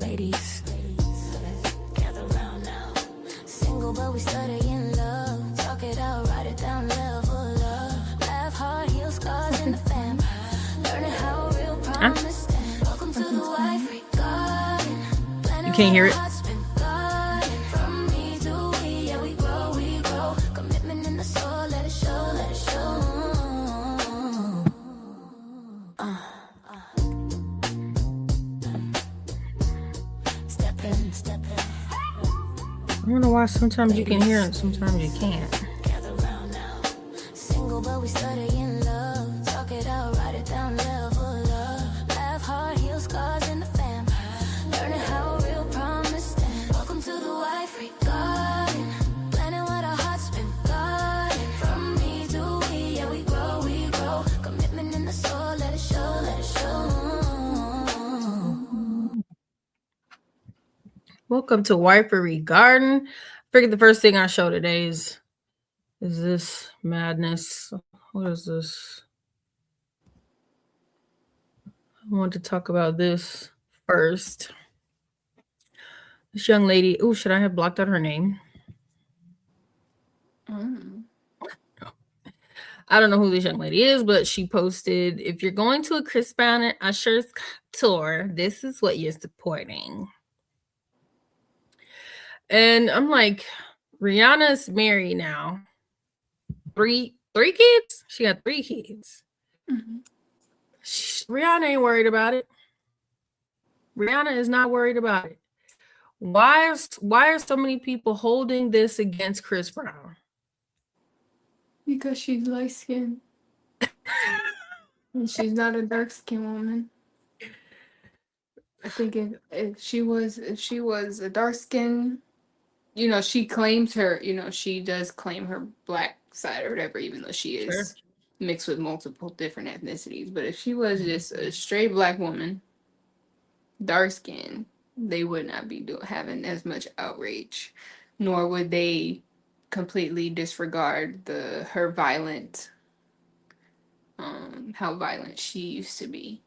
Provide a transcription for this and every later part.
Ladies, gather round now. Single, but we studying love. Talk it out, write it down, level love. Laugh hard, heal scars in the fam. Learning how real promise stand. Welcome to the wife garden. You can't hear it. From me to we, yeah, we grow. Commitment in the soul, let it show, let it show. Step in. I don't know why sometimes you can hear it, sometimes you can't. Gather round now. Single, but we studying love. Talk it out, write it down, level love. Laugh hard, heal scars in the fam. Learning how real promise stand. Welcome to the wife garden. Planning what our hearts been guarding. From me to we, yeah, we grow. Commitment in the soul, let it show, let it show. Welcome to Wifery Garden. I figured the first thing I show today is this madness. What is this? I want to talk about this first. This young lady. Oh, should I have blocked out her name? I don't know who this young lady is, but she posted, if you're going to a Chris Brown and Usher's tour, this is what you're supporting. And I'm like, Rihanna's married now. Three kids? She got 3 kids. Mm-hmm. Rihanna ain't worried about it. Rihanna is not worried about it. Why are so many people holding this against Chris Brown? Because she's light skinned. And she's not a dark skinned woman. I think if she was a dark skinned, she claims her, she does claim her black side or whatever, even though she is mixed with multiple different ethnicities. But if she was just a straight black woman, dark skinned, they would not be having as much outrage, nor would they completely disregard her violent, how violent she used to be.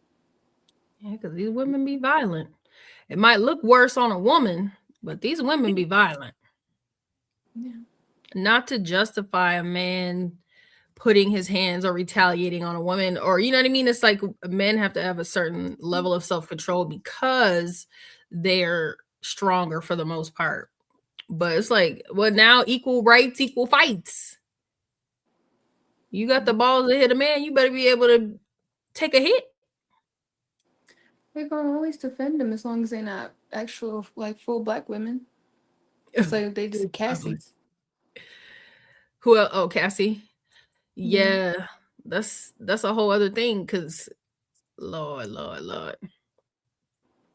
Yeah, because these women be violent. It might look worse on a woman, but these women be violent. Yeah. Not to justify a man putting his hands or retaliating on a woman, or you know what I mean? It's like men have to have a certain level of self-control because they're stronger for the most part. But it's like, well, now equal rights, equal fights. You got the balls to hit a man, you better be able to take a hit. They're gonna always defend them as long as they're not actual full black women. It's like they did Cassie. Who else? Oh, Cassie. Yeah, that's a whole other thing, because Lord.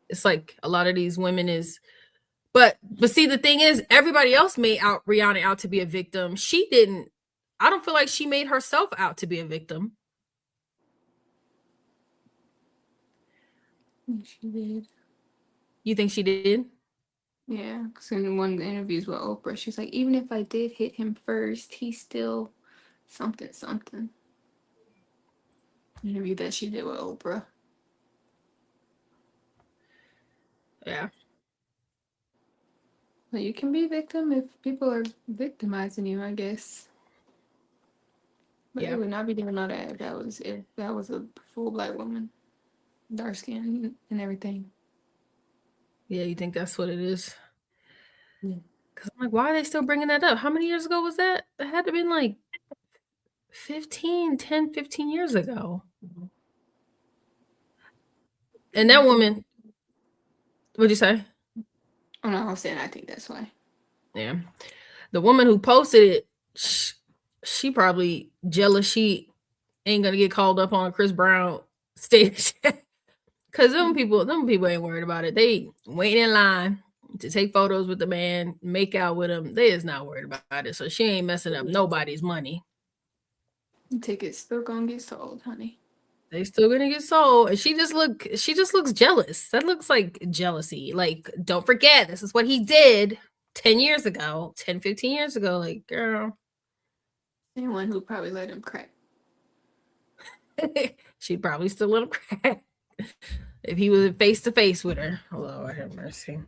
It's like a lot of these women is, but see, the thing is, everybody else made Rihanna out to be a victim. She didn't. I don't feel like she made herself out to be a victim. She did. You think she did? Yeah, because in one of the interviews with Oprah, she's like, even if I did hit him first, he's still something. Interview that she did with Oprah. Yeah. Well, you can be a victim if people are victimizing you, I guess. But Yeah. it would not be doing all that if that was a full black woman, dark skin and everything. Yeah, you think that's what it is? Yeah. Because I'm like, why are they still bringing that up? How many years ago was that? It had to have been like 15 years ago. And that woman, what'd you say? Oh, no, I was saying I think that's why. Yeah. The woman who posted it, she probably jealous she ain't gonna get called up on a Chris Brown stage. Because them people ain't worried about it. They waiting in line to take photos with the man, make out with him. They is not worried about it. So she ain't messing up nobody's money. The tickets still gonna get sold, honey. They still gonna get sold. And she just looks jealous. That looks like jealousy. Like, don't forget, this is what he did 10 years ago, 10, 15 years ago. Like, girl. Anyone who probably let him crack. She'd probably still let him crack. If he was face to face with her, oh Lord have mercy.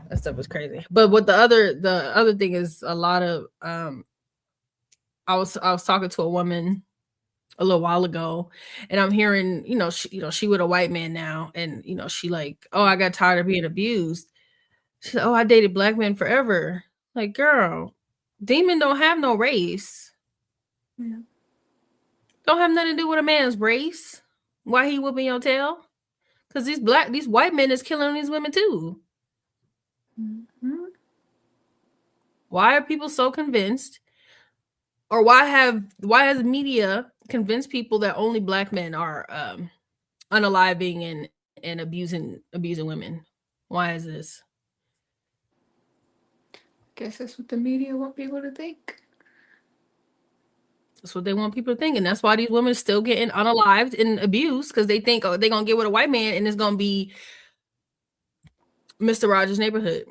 That stuff was crazy. But what the other thing is a lot of I was talking to a woman a little while ago, and I'm hearing, she with a white man now, and she like, oh, I got tired of being abused. She said, oh, I dated black men forever. Like, girl, demon don't have no race. Yeah. Don't have nothing to do with a man's race. Why he whooping your tail? Because these white men is killing these women too. Mm-hmm. Why are people so convinced? Or why has media convinced people that only black men are unaliving and abusing women? Why is this? Guess that's what the media want people to think. That's what they want people to think, and that's why these women are still getting unalived and abused, because they think, oh, they're gonna get with a white man and it's gonna be Mr. Rogers' Neighborhood.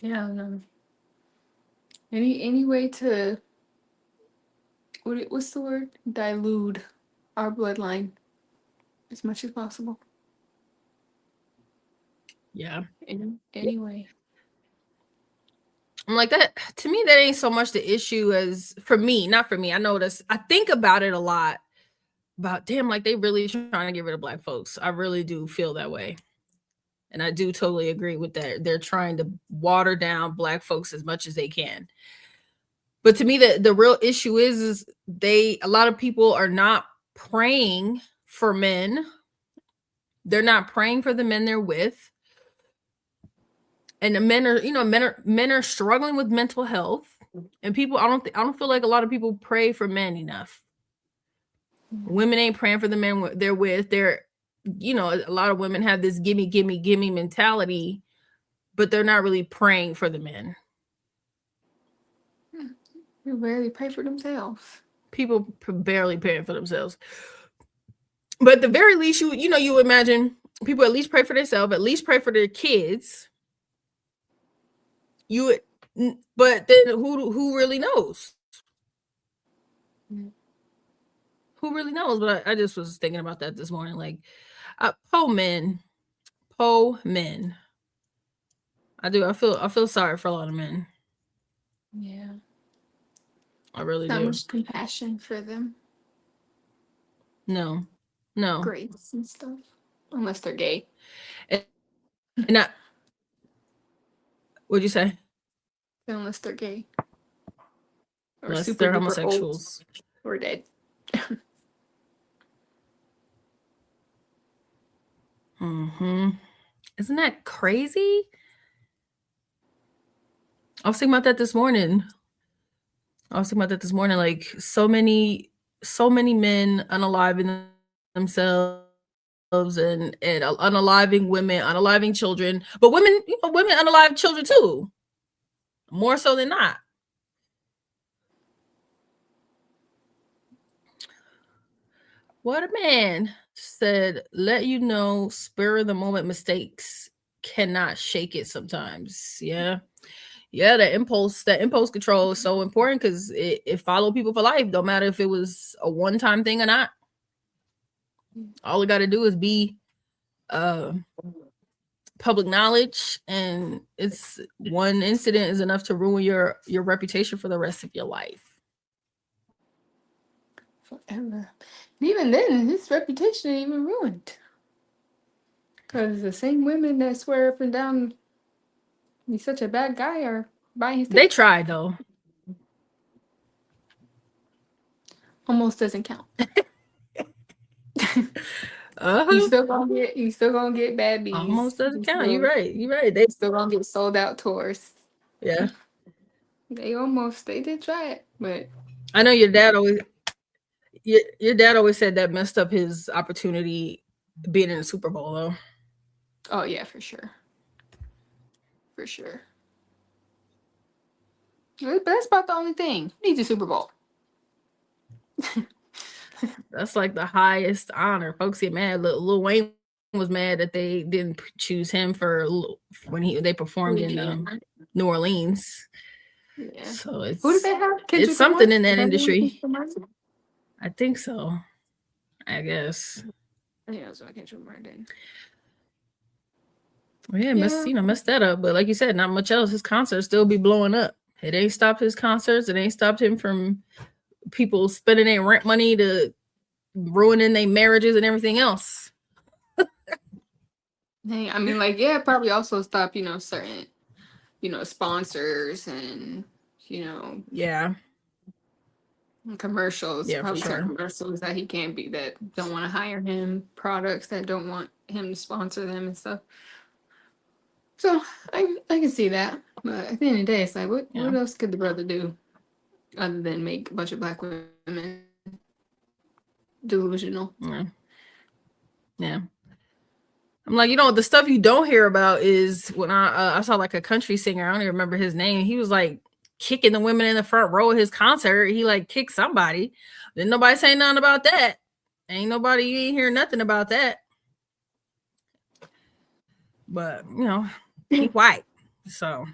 Yeah, no. Any way to what's the word? Dilute our bloodline as much as possible. Yeah. Anyway. I'm like, that to me, that ain't so much the issue as not for me. I notice, I think about it a lot about, damn, like they really trying to get rid of black folks. I really do feel that way. And I do totally agree with that. They're trying to water down black folks as much as they can. But to me, the real issue is a lot of people are not praying for men. They're not praying for the men they're with. And the men are struggling with mental health. And people, I don't feel like a lot of people pray for men enough. Women ain't praying for the men they're with. They're, a lot of women have this gimme, gimme, gimme mentality, but they're not really praying for the men. They barely pray for themselves. People barely praying for themselves. But at the very least, you imagine people at least pray for themselves, at least pray for their kids. But then who really knows? Who really knows? But I just was thinking about that this morning. Like, po men. I feel sorry for a lot of men. Yeah. I really Not do. much compassion for them. No. Grace and stuff. Unless they're gay. And what'd you say? Unless they're gay. Or Unless super they're duper homosexuals. Old or dead. Mm-hmm. Isn't that crazy? I was thinking about that this morning. Like, so many men unaliving themselves and unaliving women, unaliving children. But women unalive children too. More so than not. What a man said, let you know, spur of the moment mistakes cannot shake it sometimes. Yeah, that impulse control is so important, because it follow people for life. Don't matter if it was a one-time thing or not. All we got to do is be public knowledge, and it's one incident is enough to ruin your reputation for the rest of your life. Forever. And even then, his reputation ain't even ruined. Because the same women that swear up and down he's such a bad guy are buying his tickets. They tried, though. Almost doesn't count. Uh-huh. You still gonna get bad bees. Almost doesn't count. You're right. They still gonna get sold out tours. Yeah. They did try it, but I know your dad always said that messed up his opportunity being in the Super Bowl, though. Oh yeah, for sure. For sure. But that's about the only thing. Who needs a Super Bowl? That's like the highest honor. Folks get mad. Lil Wayne was mad that they didn't choose him for when they performed in New Orleans. Yeah. So it's who did they have? It's something in that industry. I think so. I guess. Yeah, that's why I can't remember then. Well, yeah, Yeah. messed that up. But like you said, not much else. His concerts still be blowing up. It ain't stopped his concerts. It ain't stopped him from people spending their rent money to ruining their marriages and everything else. Hey, I mean, like, yeah, probably also stop, certain, sponsors and, Yeah. commercials. Yeah, for Probably certain sure. commercials that he can't be, that don't want to hire him, products that don't want him to sponsor them and stuff. So I can see that. But at the end of the day, it's like, what Yeah. else could the brother do other than make a bunch of black women delusional? Yeah. Yeah. I'm like, the stuff you don't hear about is when I saw like a country singer. I don't even remember his name. He was like kicking the women in the front row of his concert. He like kicked somebody. Didn't nobody say nothing about that. You ain't hear nothing about that. But he white, so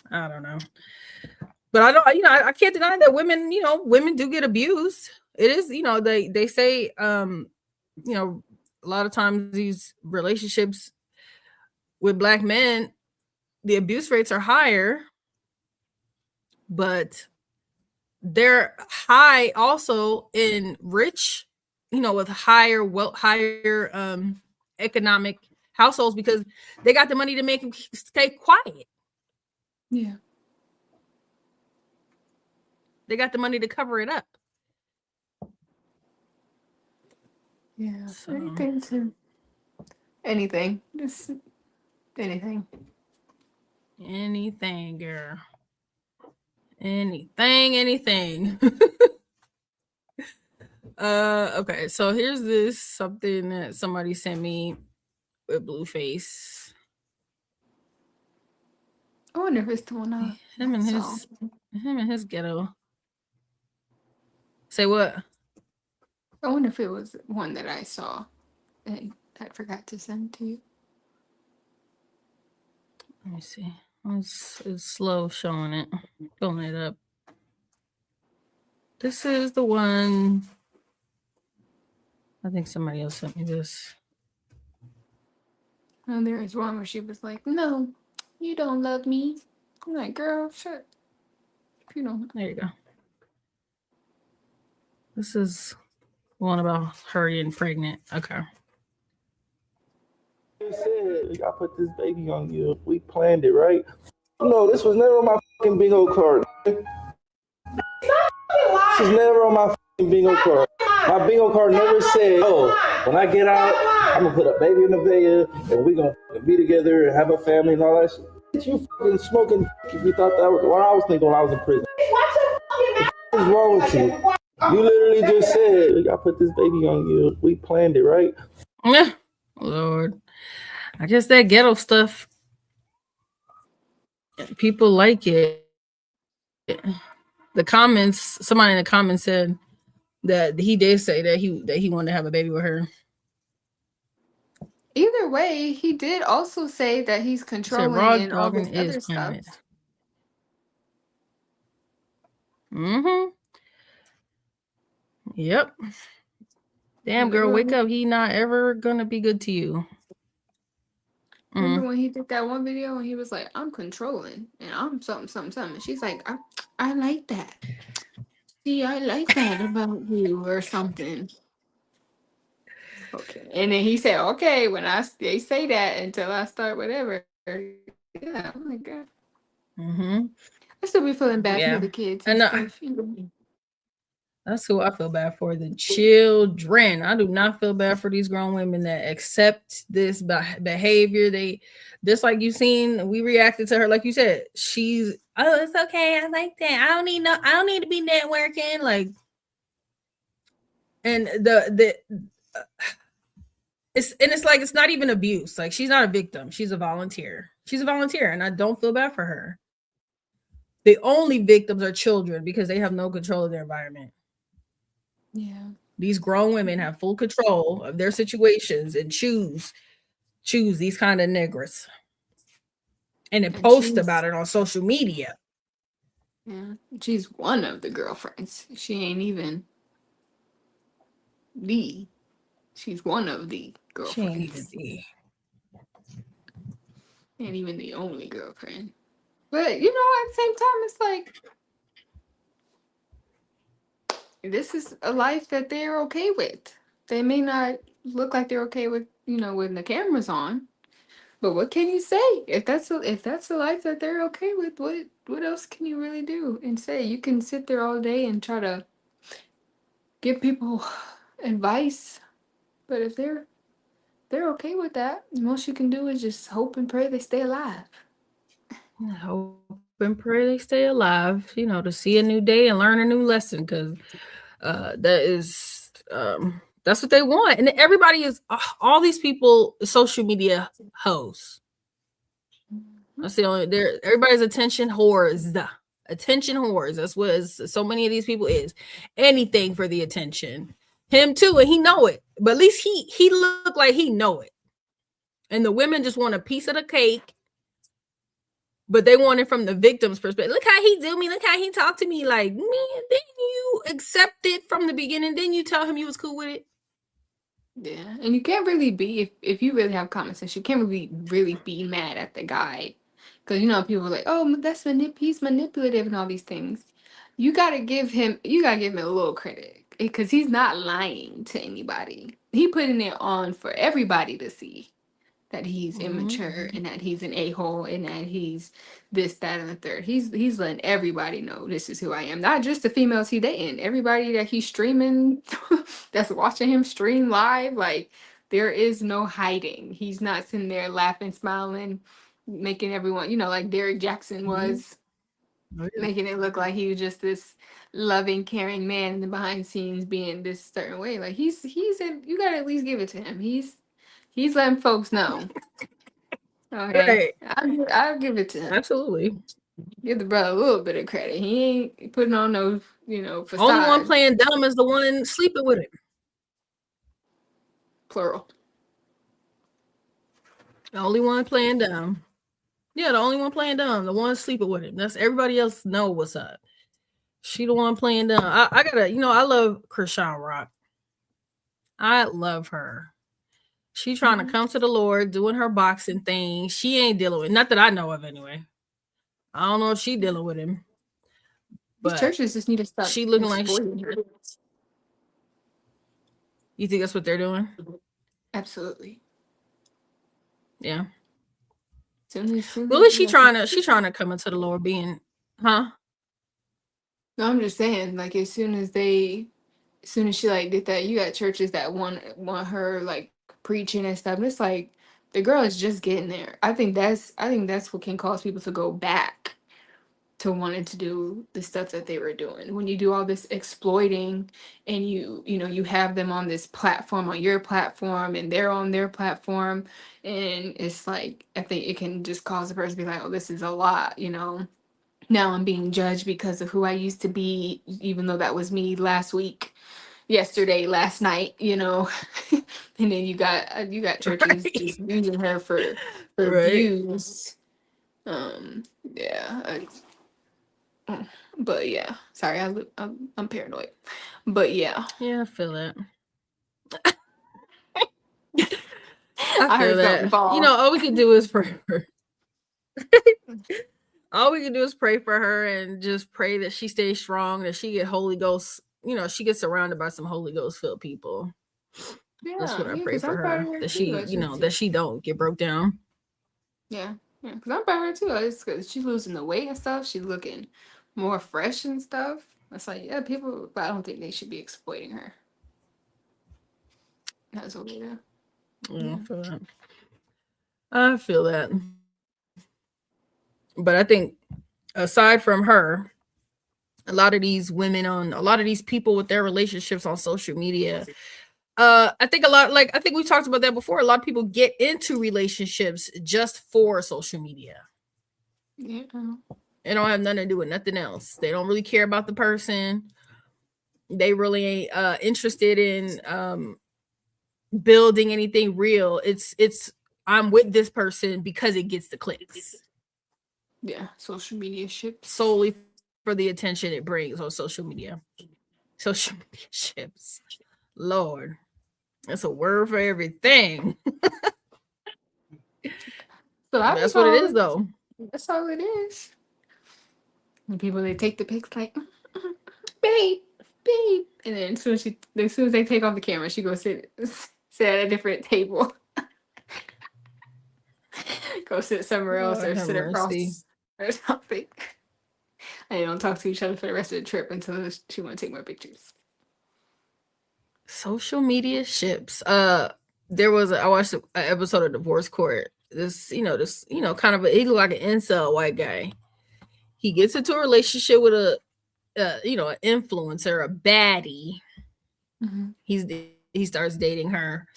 I don't know. But I don't, I can't deny that women do get abused. It is, they say, a lot of times these relationships with black men, the abuse rates are higher, but they're high also in rich, with higher economic households, because they got the money to make them stay quiet. Yeah. They got the money to cover it up. Yeah. So. Anything. Just anything. Anything, girl. Anything. Okay, so here's something that somebody sent me with Blueface. I wonder if it's the one I him and his ghetto. Say what? I wonder if it was one that I saw and I forgot to send to you. Let me see. It's slow showing it. Pulling it up. This is the one. I think somebody else sent me this. And there is one where she was like, "No, you don't love me." I'm like, "Girl, shut. If you don't." There you go. This is one about her getting pregnant. Okay. You said I put this baby on you. We planned it, right? No, this was never on my fucking bingo card. This was never on my fucking bingo card. My bingo card never said, "Oh, when I get out, I'm gonna put a baby in the bed and we gonna be together and have a family and all that shit." You fucking smoking if you thought that was what I was thinking when I was in prison. What is wrong with you? You literally just said, "I put this baby on you. We planned it, right?" Yeah. Lord. I guess that ghetto stuff, people like it. The comments, somebody in the comments said that he did say that he wanted to have a baby with her. Either way, he did also say that he's controlling and all this other stuff. Mm-hmm. Yep. Damn, girl, wake up. He not ever gonna be good to you. Remember when he did that one video and he was like, "I'm controlling and I'm something. And she's like, I like that. See, I like that about you," or something. Okay. And then he said, "Okay, when they say that until I start whatever." Yeah, oh my God. Mm-hmm. I still be feeling bad for the kids and stuff. That's who I feel bad for, the children. I do not feel bad for these grown women that accept this behavior. They, just like you seen, we reacted to her, like you said, she's, "Oh, it's okay, I like that. I don't need to be networking." Like, and it's like, it's not even abuse. Like, she's not a victim. She's a volunteer. And I don't feel bad for her. The only victims are children because they have no control of their environment. Yeah. These grown women have full control of their situations and choose these kind of niggas. And then post about it on social media. Yeah. She's one of the girlfriends. She ain't even the She's one of the She ain't even girlfriends. the. Ain't even the only girlfriend. But you know, at the same time, it's like this is a life that they're okay with. They may not look like they're okay with, you know, when the camera's on. But what can you say? If that's a life that they're okay with, what else can you really do and say? You can sit there all day and try to give people advice, but if they're okay with that, the most you can do is just hope and pray they stay alive. I hope and pray they stay alive, you know, to see a new day and learn a new lesson, because that is that's what they want. And everybody is all these people, social media hoes. That's the only there. Everybody's attention whores. Attention whores. That's what so many of these people is. Anything for the attention. Him too, and he know it. But at least he look like he know it. And the women just want a piece of the cake, but they want it from the victim's perspective. Look how he do me. Look how he talked to me. Like, man, didn't you accept it from the beginning? Didn't you tell him you was cool with it? Yeah, and you can't really be if you really have common sense, you can't really be mad at the guy, because you know people are like, oh, that's he's manipulative and all these things. You gotta give him a little credit because he's not lying to anybody. He putting it on for everybody to see that he's immature and that he's an a-hole and that he's this, that, and the third. He's letting everybody know this is who I am. Not just the females he dating, everybody that he's streaming, that's watching him stream live. Like there is no hiding. He's not sitting there laughing, smiling, making everyone, you know, like Derek Jackson was making it look like he was just this loving, caring man, and then behind the scenes being this certain way. Like you gotta at least give it to him. He's letting folks know. Okay. Right. I'll give it to him. Absolutely. Give the brother a little bit of credit. He ain't putting on no, you know, facade. Only one playing dumb is the one sleeping with him. Plural. The only one playing dumb. Yeah, the only one playing dumb. The one sleeping with him. That's everybody else know what's up. She the one playing dumb. I gotta, you know, I love Krishan Rock. I love her. She trying to come to the Lord, doing her boxing thing. She ain't dealing with, not that I know of anyway. I don't know if she dealing with him. But churches just need to stop. She looking like her. You think that's what they're doing? Absolutely. Yeah. Soon well, is she trying to come into the Lord being, huh? No, I'm just saying, like as soon as she like did that, you got churches that want her like preaching and stuff. And it's like the girl is just getting there. I think that's what can cause people to go back to wanting to do the stuff that they were doing. When you do all this exploiting and you have them on this platform, on your platform, and they're on their platform, and it's like I think it can just cause a person to be like, oh, this is a lot, you know. Now I'm being judged because of who I used to be, even though that was me last week, yesterday, last night, you know. And then you got churches just using her for views. Yeah. But yeah, sorry, I'm paranoid. But yeah. Yeah, I feel that. I feel that. You know, all we can do is pray for all we can do is pray for her and just pray that she stays strong, that she get Holy Ghost, you know, she gets surrounded by some Holy Ghost filled people. Yeah, that's what I pray for her. That she, you know, that she don't get broke down. Yeah. Yeah, because I'm by her too. It's because she's losing the weight and stuff. She's looking more fresh and stuff. It's like, yeah, people, but I don't think they should be exploiting her. That's what we do. Yeah. I feel that. But I think aside from her, a lot of these people with their relationships on social media, I think we talked about that before. A lot of people get into relationships just for social media. Yeah. It don't have nothing to do with nothing else. They don't really care about the person. They really ain't interested in building anything real. It's I'm with this person because it gets the clicks. Yeah, social media ships. Solely for the attention it brings on social media. Social media ships. Lord. That's a word for everything. So That's what it is, though. That's all it is. And people, they take the pics like, babe, babe, and then as soon as they take off the camera, she goes sit at a different table, go sit somewhere else, Lord or have sit mercy. across or something. And they don't talk to each other for the rest of the trip until she want to take more pictures. Social media ships. I watched an episode of Divorce Court. This kind of he looked like an incel white guy. He gets into a relationship with an influencer, a baddie. He starts dating her.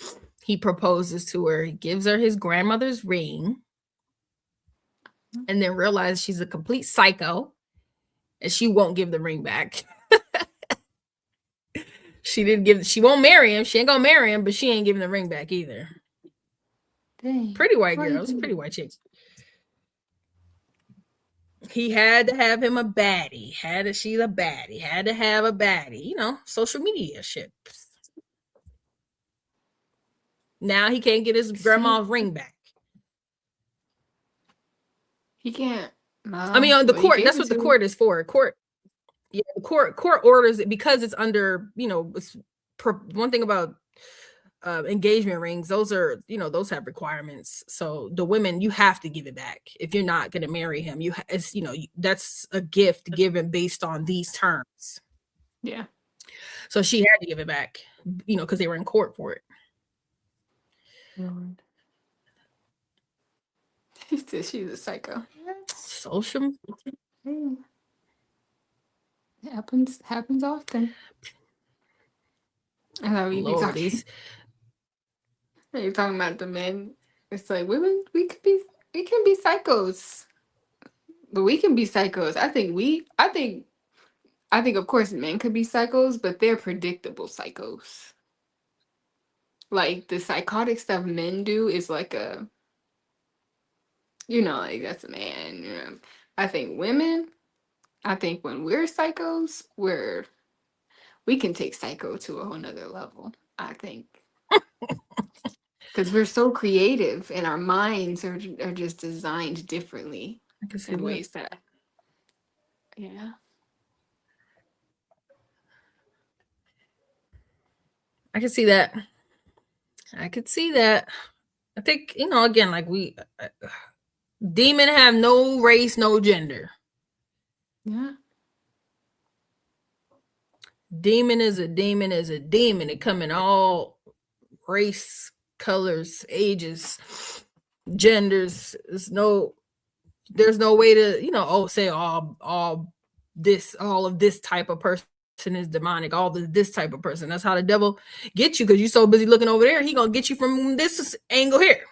He proposes to her. He gives her his grandmother's ring, and then realizes she's a complete psycho, and she won't give the ring back. She won't marry him. She ain't gonna marry him, but she ain't giving the ring back either. Dang. Pretty white girl. It was a pretty white chick. He had to have him a baddie. She's a baddie. Had to have a baddie. Social media ships. Now he can't get his grandma's ring back. He can't. I mean, on the court. That's what the court is for. Court. Yeah, the court orders it because it's under. One thing about engagement rings, those have requirements. So the women, you have to give it back if you're not going to marry him. That's a gift given based on these terms. Yeah. So she had to give it back, because they were in court for it. Lord. She said she's a psycho. Social. It happens often. I know you're talking about the men. It's like women, we can be psychos, but we can be psychos. I think of course men could be psychos, but they're predictable psychos. Like the psychotic stuff men do is like like that's a man. I think women. I think when we're psychos, we can take psycho to a whole nother level, I think. Because we're so creative and our minds are just designed differently in ways that, yeah. I can see that. I think, again, like demon have no race, no gender. Yeah. Demon is a demon is a demon. It come in all race, colors, ages, genders. There's no way to say all of this type of person is demonic. This type of person. That's how the devil gets you, because you're so busy looking over there. He gonna get you from this angle here.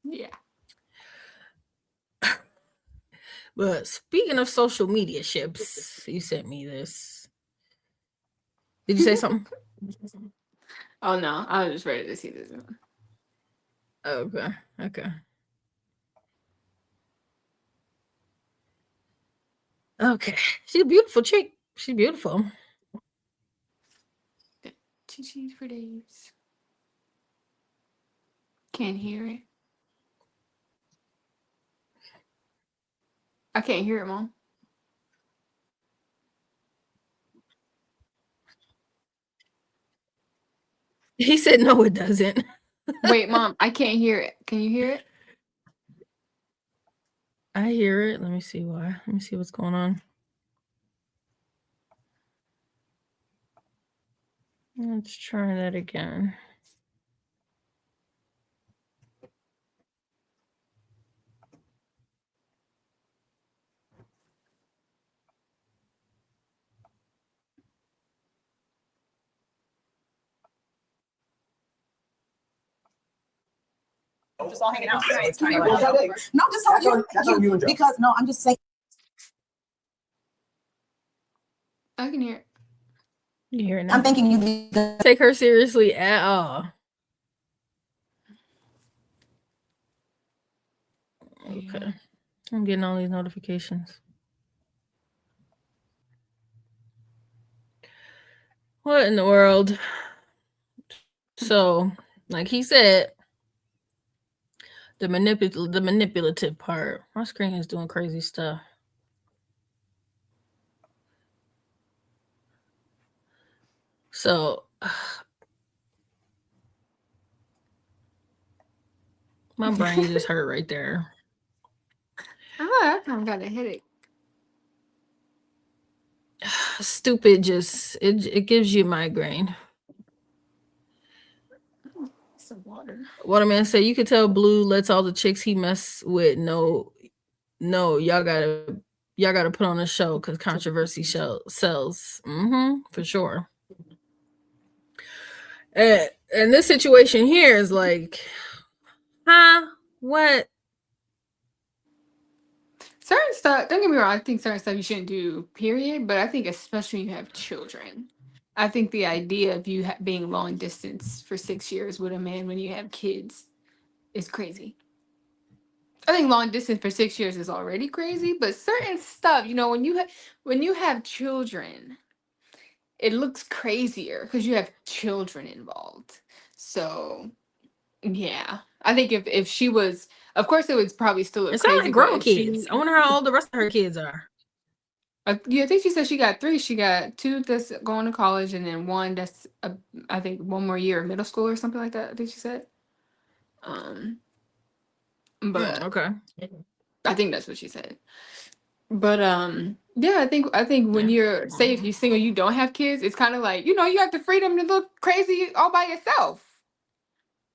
Yeah. But speaking of social media ships, you sent me this. Did you say something? Oh no, I was just ready to see this one. Okay. She's a beautiful chick. She's beautiful. Cheese for days. Can't hear it. I can't hear it, Mom. He said no, it doesn't. Wait, Mom, I can't hear it. Can you hear it? I hear it. Let me see why. Let me see what's going on. Let's try that again. Just all hanging out. So it's kind of like, no, just how you enjoy. Because no, I'm just saying. I can hear it. You hear it now? I'm thinking you take her seriously at all. Okay. I'm getting all these notifications. What in the world? So, like he said, the manipulative part. My screen is doing crazy stuff. So, my brain just hurt right there. I kind of got a headache. Stupid, just it gives you migraine. Some water. What a man say, you could tell Blue lets all the chicks he mess with know, y'all gotta put on a show because controversy sells. For sure. And this situation here is like, huh? What? Certain stuff, don't get me wrong, I think certain stuff you shouldn't do, period. But I think especially when you have children. I think the idea of you being long distance for 6 years with a man when you have kids is crazy. I think long distance for 6 years is already crazy, but certain stuff, when you have children, it looks crazier because you have children involved. So, yeah, I think if she was, of course, it would probably still look It sounds crazy. like But grown if she, kids. I wonder how old the rest of her kids are. yeah, I think she said she got 3. She got 2 that's going to college, and then 1 that's, I think, 1 more year of middle school or something like that. I think she said. But Okay. I think that's what she said. But yeah, I think when you're, say, if you're single, you don't have kids, it's kind of like, you have the freedom to look crazy all by yourself.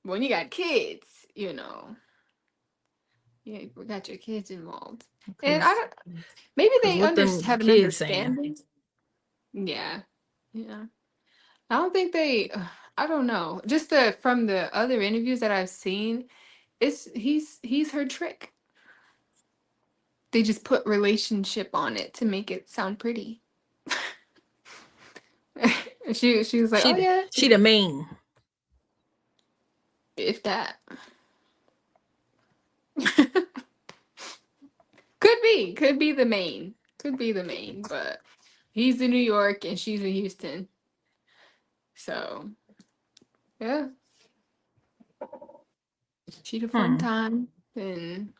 When you got kids, yeah, you got your kids involved, and I don't. Maybe they what them have an kids saying. understanding. Yeah. I don't think they. I don't know. Just from the other interviews that I've seen, he's her trick. They just put relationship on it to make it sound pretty. She was like, oh yeah, she the main. if that. Could be the main. But he's in New York and she's in Houston. So, yeah. She had a fun time, and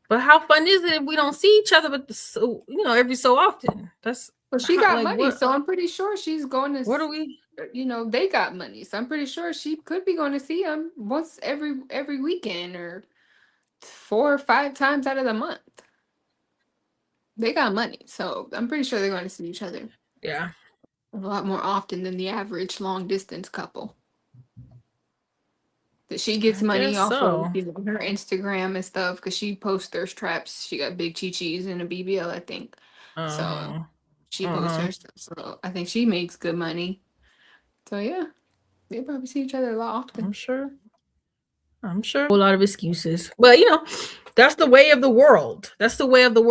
but how fun is it if we don't see each other but every so often? Well, she got money, so I'm pretty sure she's going to. What are we? They got money, so I'm pretty sure she could be going to see him once every weekend or 4 or 5 times out of the month. They got money, so I'm pretty sure they're going to see each other. Yeah, a lot more often than the average long distance couple. That she gets money off of her Instagram and stuff because she posts thirst traps. She got big chi-chis and a BBL, I think. So she posts her stuff. So I think she makes good money. So yeah, they probably see each other a lot often. I'm sure. A whole lot of excuses. But that's the way of the world. This is the way the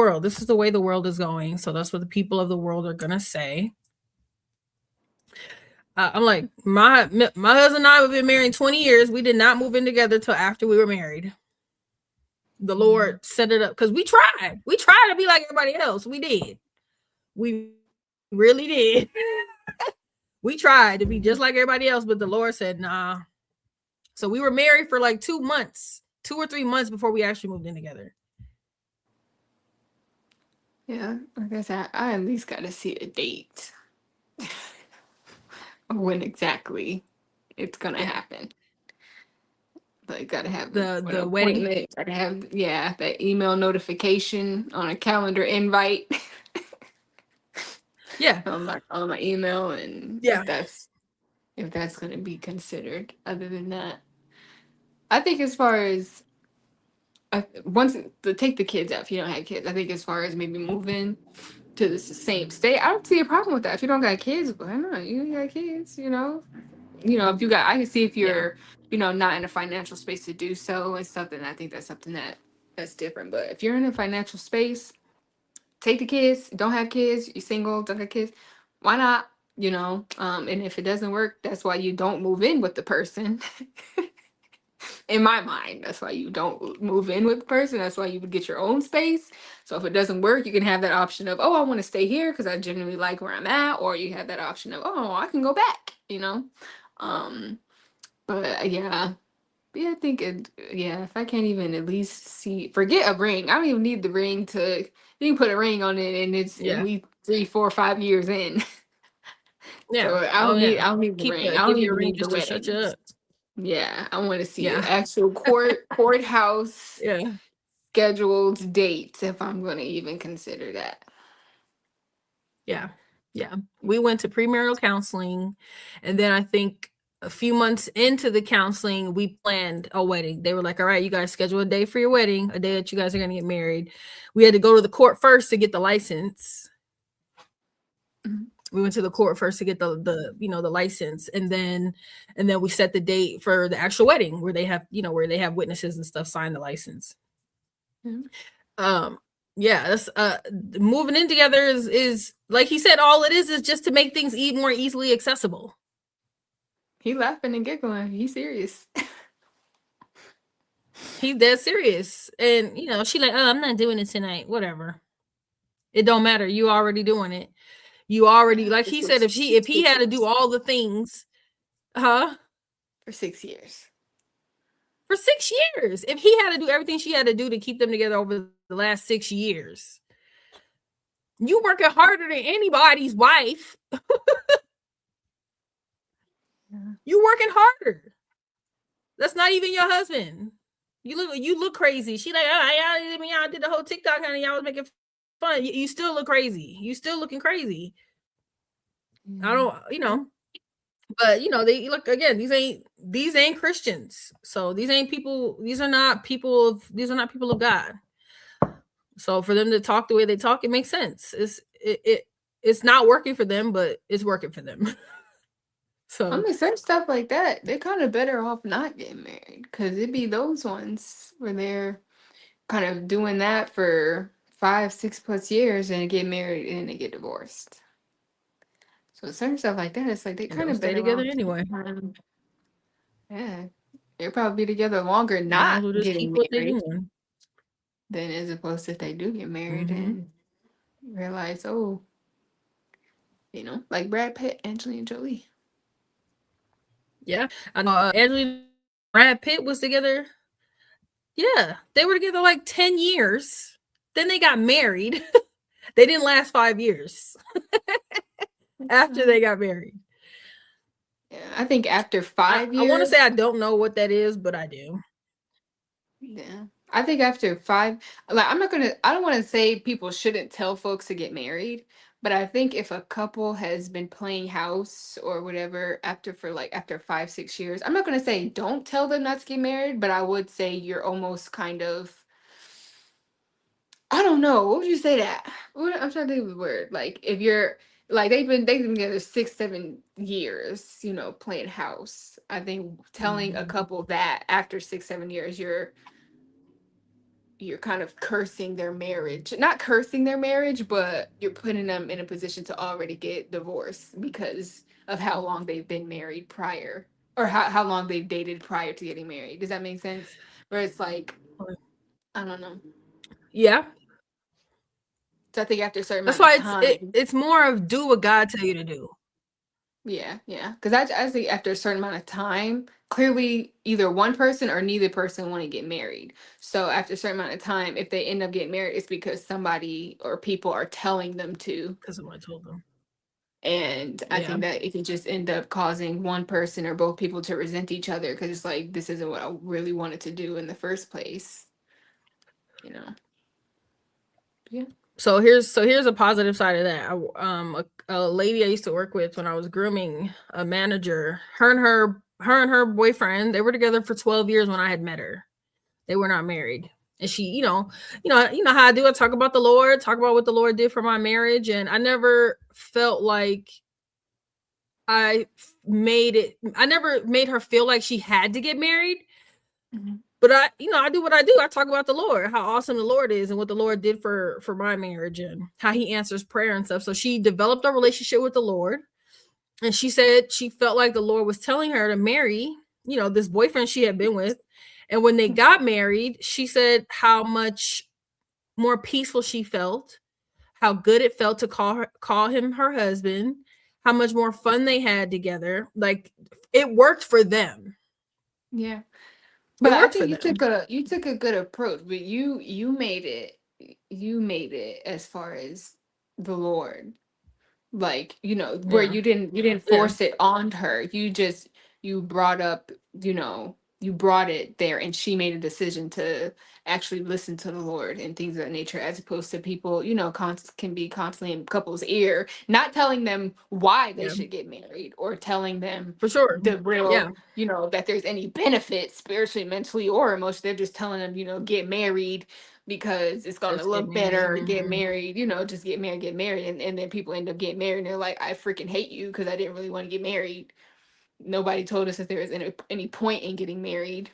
world is going. So that's what the people of the world are gonna say. I'm like, my husband and I have been married 20 years. We did not move in together till after we were married. The Lord set it up because we tried. We tried to be like everybody else. We did. We really did. We tried to be just like everybody else, but the Lord said, nah. So we were married for like 2 months, 2 or 3 months before we actually moved in together. Yeah, like I said, I at least got to see a date. When exactly it's gonna happen. Like, gotta have the wedding. Gotta have that email notification on a calendar invite. Yeah, on my email, and if that's gonna be considered. Other than that, I think as far as once to take the kids out, if you don't have kids, I think as far as maybe moving to the same state, I don't see a problem with that. If you don't got kids, why not? You got kids, if you got, I can see if you're, not in a financial space to do so and stuff, then I think that's something that's different. But if you're in a financial space, take the kids, don't have kids, you're single, don't have kids, why not? And if it doesn't work, that's why you don't move in with the person. In my mind, that's why you don't move in with the person. That's why you would get your own space. So if it doesn't work, you can have that option of, oh, I want to stay here because I genuinely like where I'm at, or you have that option of, oh, I can go back, you know. But yeah. Yeah, I think if I can't even at least forget a ring. I don't even need the ring to, you can put a ring on it and Yeah. we 3, 4, 5 years in. Yeah. So Oh yeah. I don't need the ring. I Give don't you a even ring need the just to shut you wedding. up. Yeah, I want to see an Yeah. actual courthouse Yeah. scheduled date if I'm going to even consider that. Yeah. Yeah. We went to premarital counseling, and then I think a few months into the counseling, we planned a wedding. They were like, all right, you guys schedule a day for your wedding, a day that you guys are going to get married. We had to go to the court first to get the license. Mhm. We went to the court first to get the the license, and then we set the date for the actual wedding where they have witnesses and stuff sign the license. Mhm. Yeah, that's moving in together is like he said, all it is just to make things more easily accessible. He laughing and giggling. He's serious. He's dead serious. And she like, oh, I'm not doing it tonight. Whatever. It don't matter. You already doing it. You already, like he said, if he had to do all the things, for 6 years. For 6 years. If he had to do everything she had to do to keep them together over the last 6 years. You working harder than anybody's wife. You working harder. That's not even your husband. You look crazy. She like, oh, y'all did the whole TikTok, honey. Y'all was making fun. You still look crazy. You still looking crazy. I don't, but they look again. These ain't Christians. So these ain't people. These are not people of God. So for them to talk the way they talk, it makes sense. It's not working for them, but it's working for them. So I mean, certain stuff like that, they're kind of better off not getting married because it'd be those ones where they're kind of doing that for 5, 6+ years and get married and then they get divorced. So certain stuff like that, it's like they kind they'll of stay better together off. anyway. Yeah, they'll probably be together longer Might as not well just getting keep what they're married doing. than as opposed to if they do get married Mhm. and realize, oh, like Brad Pitt, Angelina Jolie. Yeah, I know. Angelina, Brad Pitt was together. Yeah, they were together like 10 years. Then they got married. They didn't last 5 years after they got married. Yeah, I think after 5 years. I want to say I don't know what that is, but I do. Yeah. I think after 5, like I don't want to say people shouldn't tell folks to get married, but I think if a couple has been playing house or whatever after 5, 6 years, I'm not going to say don't tell them not to get married, but I would say you're almost kind of, I don't know, what would you say that? I'm trying to think of the word. Like if you're like they've been together 6, 7 years, playing house. I think telling a couple that after 6, 7 years, you're kind of cursing their marriage. Not cursing their marriage, but you're putting them in a position to already get divorced because of how long they've been married prior, or how long they've dated prior to getting married. Does that make sense? Where it's like, I don't know. Yeah. So I think after a certain That's amount why of time, it's more of do what God tell you to do. yeah. Because I think after a certain amount of time, clearly either one person or neither person want to get married. So after a certain amount of time, if they end up getting married, it's because somebody or people are telling them to. Because someone told them. And I think that it can just end up causing one person or both people to resent each other because it's like, this isn't what I really wanted to do in the first place. Yeah. So here's a positive side of that. A lady I used to work with when I was grooming a manager, her and her boyfriend, they were together for 12 years when I had met her. They were not married. And she, you know how I do. I talk about the Lord, talk about what the Lord did for my marriage. And I never felt like I never made her feel like she had to get married. Mm-hmm. But I do what I do. I talk about the Lord, how awesome the Lord is and what the Lord did for my marriage and how he answers prayer and stuff. So she developed a relationship with the Lord. And she said she felt like the Lord was telling her to marry, this boyfriend she had been with. And when they got married, she said how much more peaceful she felt, how good it felt to call him her husband, how much more fun they had together. Like, it worked for them. Yeah. It But I worked for think them. you took a good approach, but you made it as far as the Lord. Like, where Yeah. you didn't Yeah. force it on her. You brought up, you brought it there, and she made a decision to actually listen to the Lord and things of that nature, as opposed to people, can be constantly in couple's ear, not telling them why they Yeah. should get married, or telling them For sure. the real, Yeah. that there's any benefit spiritually, mentally, or emotionally. They're just telling them, get married because it's gonna Just get look married. better, get Mhm. married, just get married. And then people end up getting married, and they're like, I freaking hate you because I didn't really want to get married. Nobody told us that there was any point in getting married.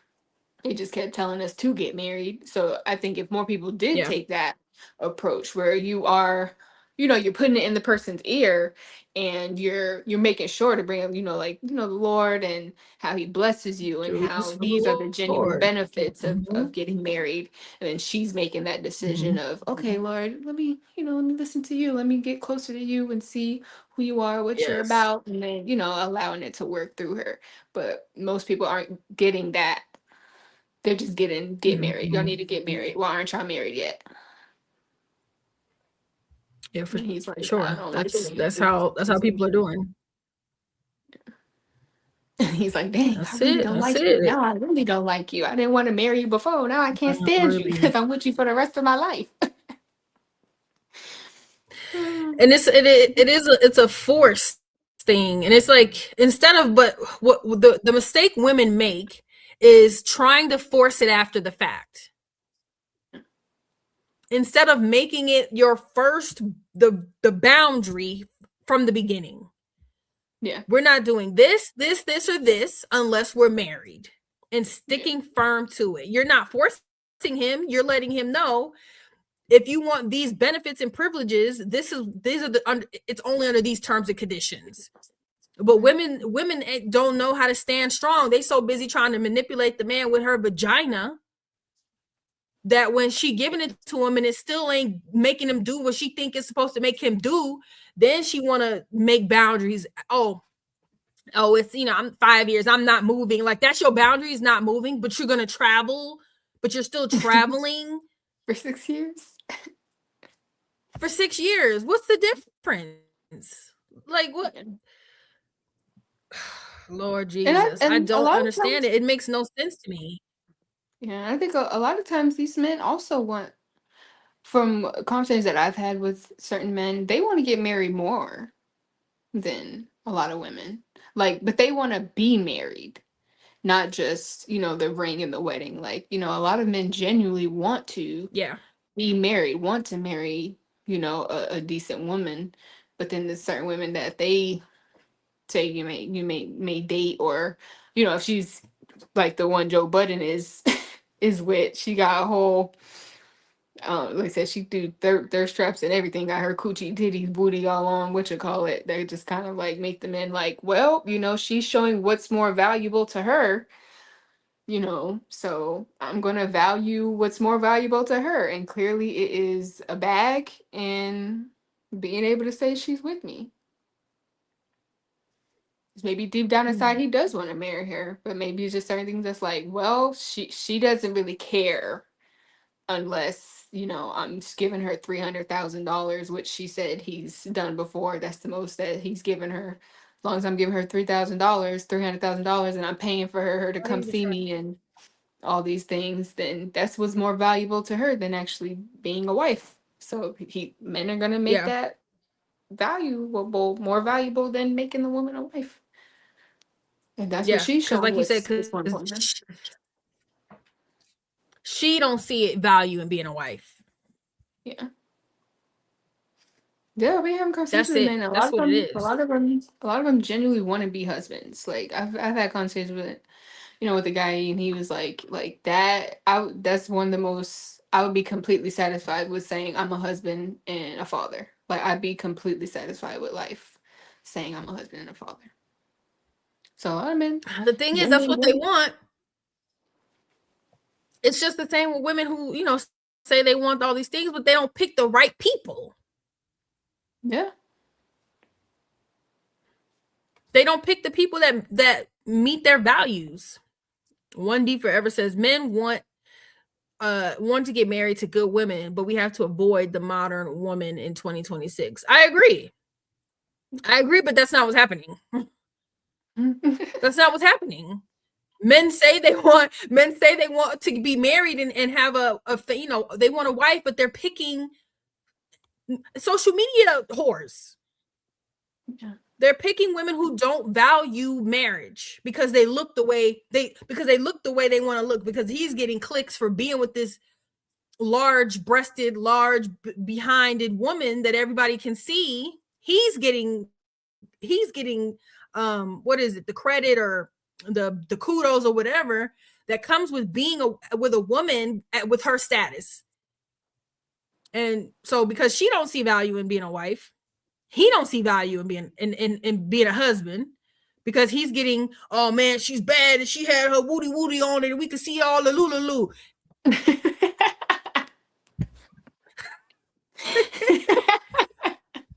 They just kept telling us to get married. So I think if more people did Yeah. take that approach, where you are, you're putting it in the person's ear, and you're making sure to bring up, the Lord, and how he blesses you, and Do how this for these are the the genuine Lord. benefits of Mhm. getting married. And then she's making that decision Mhm. of, okay, Lord, let me listen to you. Let me get closer to you and see who you are, what you're Yes. about, and then, allowing it to work through her. But most people aren't getting that. They're just get married. Y'all need Mhm. to get married. Why aren't y'all married yet? Yeah, for And he's like, I sure. don't like That's it. that's how that's how people are doing. He's like, dang, I That's really it. don't That's like you. it. Now I really don't like you. I didn't want to marry you before. Now I can't Not stand you really. because I'm with you for the rest of my life. And it's a force thing. And it's like, instead of, but what the mistake women make is trying to force it after the fact, instead of making it your first, the boundary from the beginning. Yeah. We're not doing this or this unless we're married, and Yeah. sticking firm to it. You're not forcing him, you're letting him know, if you want these benefits and privileges, these are it's only under these terms and conditions. But Right. women don't know how to stand strong. They so busy trying to manipulate the man with her vagina, that when she giving it to him and it still ain't making him do what she think is supposed to make him do, then she want to make boundaries. It's, I'm 5 years, I'm not moving. Like, that's your boundaries, not moving, but you're gonna travel, but you're still traveling For 6 years. for 6 years. What's the difference? Like, what? Yeah. Lord And Jesus, I a don't lot of understand times, it. It makes no sense to me. yeah, I think a lot of times these men also want, from conversations that I've had with certain men, they want to get married more than a lot of women. Like, but they want to be married, not just, the ring and the wedding. Like, a lot of men genuinely want to Yeah. be married, want to marry, a decent woman. But then there's certain women that they say you may date, or, if she's like the one Joe Budden is is with, she got a whole, like I said, she do third straps and everything, got her coochie titties booty all on, what you call it. They just kind of like make the men like, well, she's showing what's more valuable to her, so I'm gonna value what's more valuable to her. And clearly it is a bag and being able to say she's with me. 'Cause maybe deep down inside he does want to marry her, but maybe it's just certain things that's like, well, she doesn't really care unless, I'm just giving her $300,000, which she said he's done before. That's the most that he's given her. As long as I'm giving her $300,000, and I'm paying for her to come see me and all these things, then that's what's more valuable to her than actually being a wife. So men are gonna make Yeah. that valuable, more valuable than making the woman a wife. And that's what Yeah. she's Because, showing, like you said, what's more because important. she don't see it value in being a wife. Yeah. Yeah, we have conversations That's with it. men. A lot That's of what it them, is. a lot of them genuinely want to be husbands. Like I've had conversations with, with a guy, and he was like that. That's one of the most. I would be completely satisfied with saying I'm a husband and a father. Like, I'd be completely satisfied with life, saying I'm a husband and a father. So a lot of men. The thing is, that's what they want. It's just the same with women who, you know, say they want all these things, but they don't pick the right people. Yeah. They don't pick the people that meet their values. 1D Forever says men want to get married to good women, but we have to avoid the modern woman in 2026. I agree, but that's not what's happening. That's not what's happening. Men say they want to be married and have a you know, they want a wife, but they're picking social media whores. Yeah. They're picking women who don't value marriage because they look the way they want to look, because he's getting clicks for being with this large-breasted, behinded woman that everybody can see. He's getting what is it, the credit or the kudos or whatever that comes with being with a woman with her status. And so because she don't see value in being a wife, he don't see value in being in being a husband, because he's getting, oh man, she's bad and she had her woody on it and we could see all the lulu.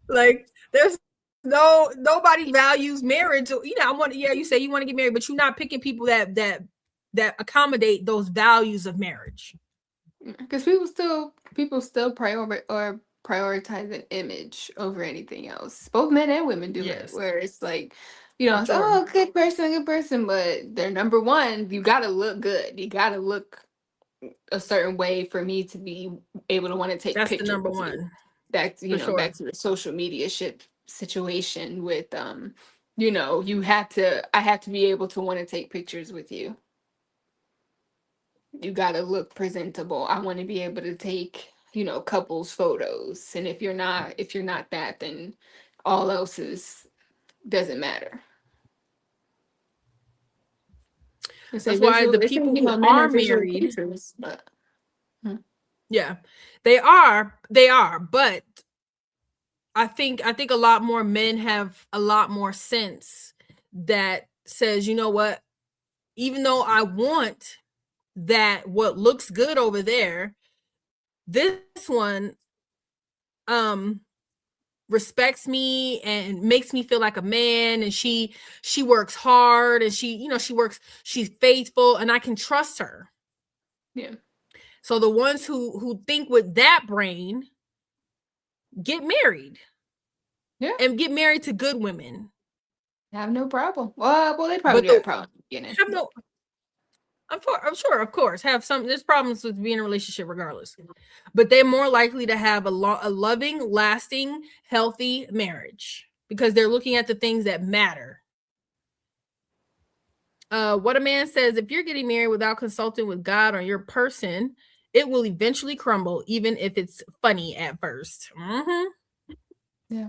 Like, there's nobody values marriage. You know, you say you want to get married, but you're not picking people that accommodate those values of marriage. Because people still prioritize an image over anything else. Both men and women do it, where it's like, you know, Sure. oh, good person, but they're number one. You gotta look good. You gotta look a certain way for me to be able to want to take That's pictures. the number one. Back to sure. back to the social media situation with you know, I have to be able to want to take pictures with you. You got to look presentable. I want to be able to take, you know, couples photos. And if you're not that, then all else doesn't matter. That's why the people who are married, pictures, but yeah, they are, but I think a lot more men have a lot more sense that says, you know what, even though I want that what looks good over there, this one respects me and makes me feel like a man, and she works hard, and she's faithful, and I can trust her. Yeah. So the ones who think with that brain get married. Yeah. And get married to good women. Have no problem. Well, they probably do have problems. I'm sure, of course, there's problems with being in a relationship regardless, but they're more likely to have a loving, lasting, healthy marriage because they're looking at the things that matter. What a man says, if you're getting married without consulting with God on your person, it will eventually crumble, even if it's funny at first. Mm-hmm. Yeah.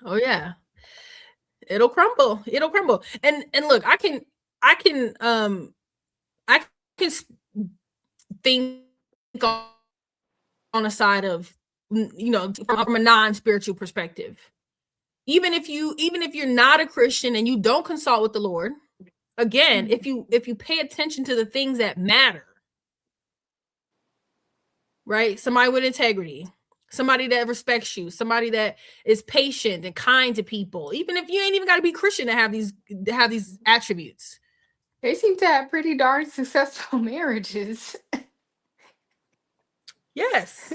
Oh yeah. It'll crumble. And look, I can think on a side of, you know, from a non-spiritual perspective. Even if you're not a Christian and you don't consult with the Lord, again, if you pay attention to the things that matter, right? Somebody with integrity, somebody that respects you, somebody that is patient and kind to people, even if you ain't even got to be Christian to have these attributes. They seem to have pretty darn successful marriages. Yes.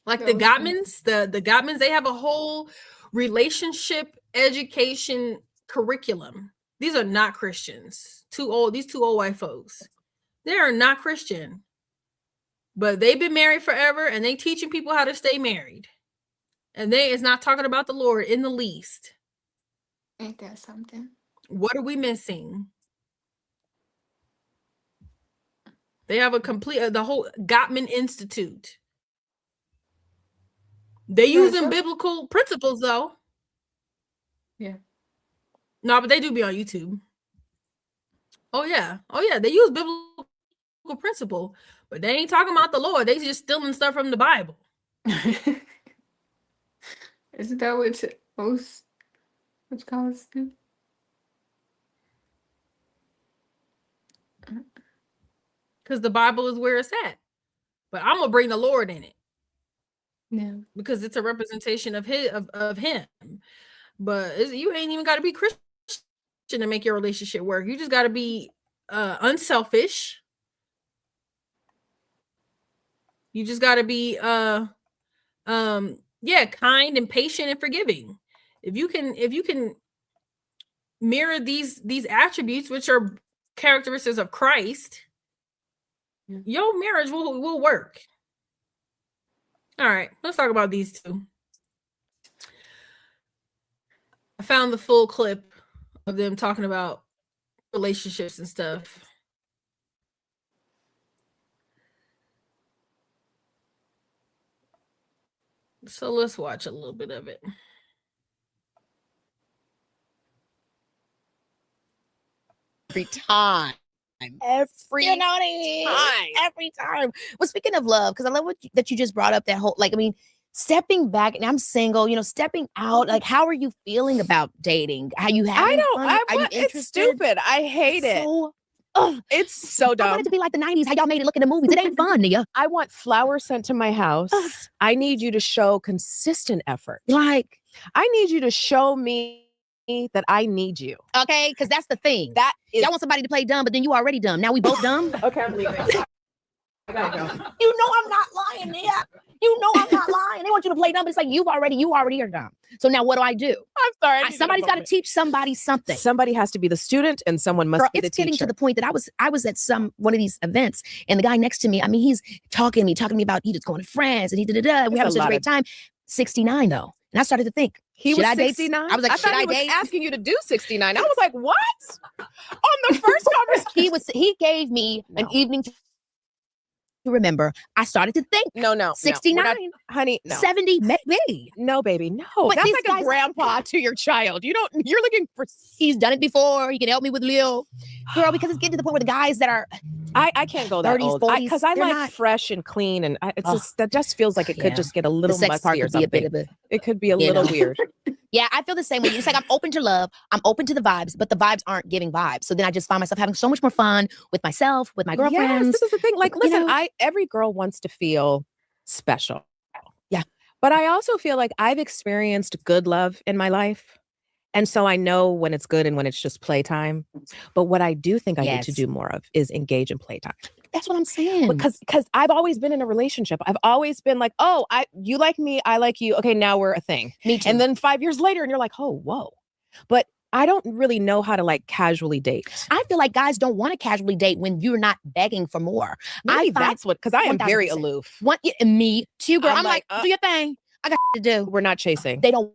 Like the Gottmans, the Gottmans, they have a whole relationship education curriculum. These are not Christians. These two old white folks. They are not Christian. But they've been married forever, and they teaching people how to stay married. And it's not talking about the Lord in the least. Ain't that something? What are we missing? They have the whole Gottman Institute. They using biblical principles though. Yeah. No, but they do be on YouTube. Oh yeah. They use biblical principle, but they ain't talking about the Lord. They just stealing stuff from the Bible. Isn't that what most college do? because the Bible is where it's at. But I'm gonna bring the Lord in it Yeah. because it's a representation of him. But you ain't even got to be Christian to make your relationship work. You just got to be unselfish. You just got to be kind and patient and forgiving. If you can mirror these attributes, which are characteristics of Christ, your marriage will work. All right, let's talk about these two. I found the full clip of them talking about relationships and stuff. So let's watch a little bit of it. Every time. Every time. Well, speaking of love, because I love that you just brought up that whole, stepping back, and I'm single, stepping out. Like, how are you feeling about dating? How you having fun? Are you interested? It's stupid. I hate it. It's so I dumb. want it to be like the 90s, how y'all made it look in the movies. It ain't fun, Nia. I want flowers sent to my house. I need you to show consistent effort. Like, I need you to show me that I need you. Okay, because that's the thing. That is. Y'all want somebody to play dumb, but then you already dumb. Now we both dumb. Okay, I'm leaving. I gotta go. You know I'm not lying, Nia. You know I'm not lying. They want you to play dumb, but it's like you already are dumb. So now what do I do? I'm sorry. Somebody's got to teach somebody something. Somebody has to be the student, and someone must be the it's getting teacher. to the point that I was at one of these events, and the guy next to me, I mean, he's talking to me about he just going to France and we having such a great time. 69 though, and I started to think He was I date? 69. I was like, I should thought I he was date? asking you to do 69. I was like, what? On the first conversation, he gave me an evening to remember. I started to think. No. 69, honey, no. 70, maybe. No, baby, no. But That's these like guys- a grandpa to your child. You're looking for. He's done it before. He can help me with Leo. Girl, because it's getting to the point where the guys that are I can't go that 30s, old 40s, because I they're like not- fresh and clean, and it's just that just feels like it Yeah. could just get a the little sex part musty or could be a bit something. of a. It could be a you little know. weird. Yeah, I feel the same way. It's like I'm open to love. I'm open to the vibes, but the vibes aren't giving vibes. So then I just find myself having so much more fun with myself, with my Yes, girlfriends. this is the thing. Like, You listen, know? every girl wants to feel special. Yeah. But I also feel like I've experienced good love in my life. And so I know when it's good and when it's just playtime. But what I do think I need to Yes. do more of is engage in playtime. That's what I'm saying. Because I've always been in a relationship. I've always been like, oh, you like me, I like you. Okay, now we're a thing. Me too. And then 5 years later, and you're like, oh, whoa. But I don't really know how to casually date. I feel like guys don't want to casually date when you're not begging for more. Maybe find that's what, because I am very 1000%. aloof. Me too, girl. I'm I'm like, like, do your thing. I got to do. We're not chasing. They don't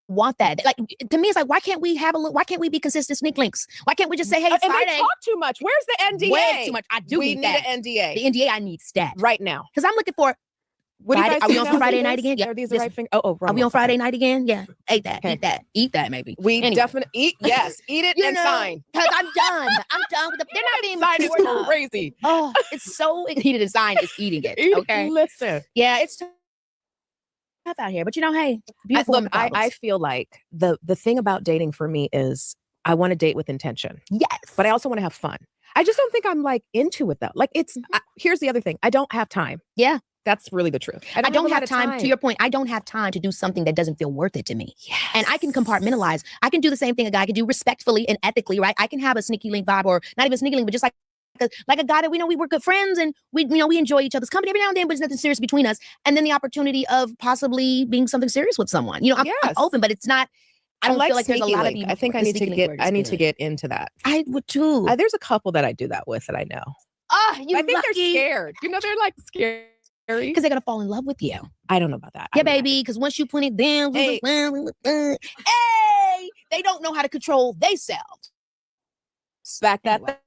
want that. Like, to me, it's like, why can't we be consistent sneak links? Why can't we just say, hey, it's and Friday? they talk too much. Where's the NDA? Way too much. I do We need need that. an NDA The NDA I need stat. right now. Because I'm looking for. What Friday- do you guys are we do on now? for Friday night These? again? Yeah, Are these the this- right thing? Oh, Are we on Friday okay. night again? Yeah. Ate that. Okay. Eat that maybe. We Anyway. definitely eat. Yes, eat it You and know, sign. Because I'm done. I'm done with they're not being Sign is mature enough. crazy. Oh, it's so heated and sign is eating it. Eat- Okay. Listen. Yeah, it's tough out here. But hey, beautiful women I problems. feel like the thing about dating for me is I want to date with intention, yes. but I also want to have fun. I just don't think I'm into it though. Here's the other thing. I don't have time. Yeah. That's really the truth. I don't a lot have of time. To your point, I don't have time to do something that doesn't feel worth it to me. And I can compartmentalize. I can do the same thing a guy can do respectfully and ethically, right? I can have a sneaky link vibe, or not even sneaky link, but just like a guy that we know we were good friends and we enjoy each other's company every now and then, but there's nothing serious between us. And then the opportunity of possibly being something serious with someone. I'm Yes. open, but it's not. I don't feel like there's a sneaky lot link. of. I think I the need to sneaky get. link I word need is to good. get into that. I would too. There's a couple that I do that with that I know. You I think lucky. they're scared. They're scared. Because they're gonna fall in love with you. I don't know about that. Yeah, I don't know. baby. Because once you put it down, Hey. hey, they don't know how to control themselves. Back that Anyway.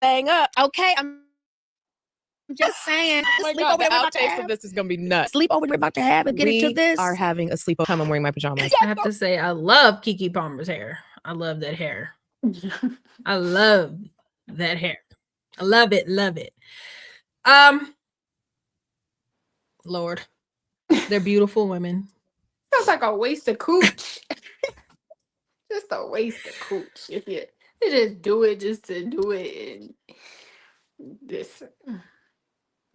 thing up. Okay, I'm just saying. Oh my Sleepover God, the we're about to outtakes have. of this is gonna be nuts. Sleepover we're about to have and get We into this. are having a sleepover. I'm wearing my pajamas. I have to say, I love Keke Palmer's hair. I love that hair. I love that hair. I love it. Love it. Lord, they're beautiful women. Sounds like a waste of cooch. Just a waste of cooch. If you You just do it just to do it, and this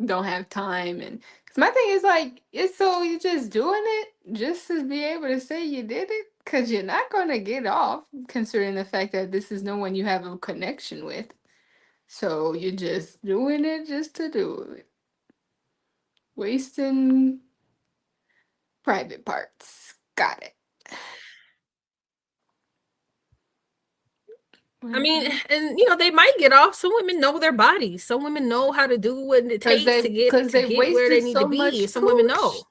don't have time. And 'cause my thing is like, it's so you just doing it just to be able to say you did it, because you're not gonna get off, considering the fact that this is no one you have a connection with. So you're just doing it just to do it, wasting private parts. Got it. I mean, and you know, they might get off. Some women know their bodies. Some women know how to do what it Because takes to they've get where they wasted need so to be. much Some women know. cooch.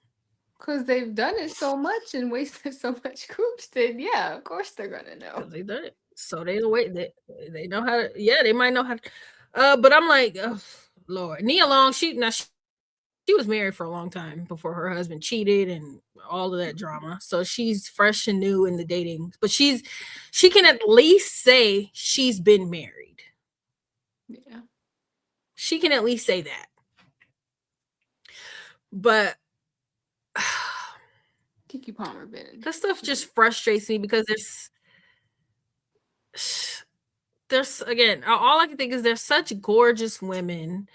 Because they've done it so much and wasted so much cooch, then yeah, of course they're gonna know. Because they done it. So they wait. They know how to. Yeah, they might know how to. But I'm like, oh, Lord, Nia Long. She was married for a long time before her husband cheated and all of that drama. So she's fresh and new in the dating. But she can at least say she's been married. Yeah. She can at least say that. But Keke Palmer been. that stuff just frustrates me because there's again, all I can think is there's such gorgeous women,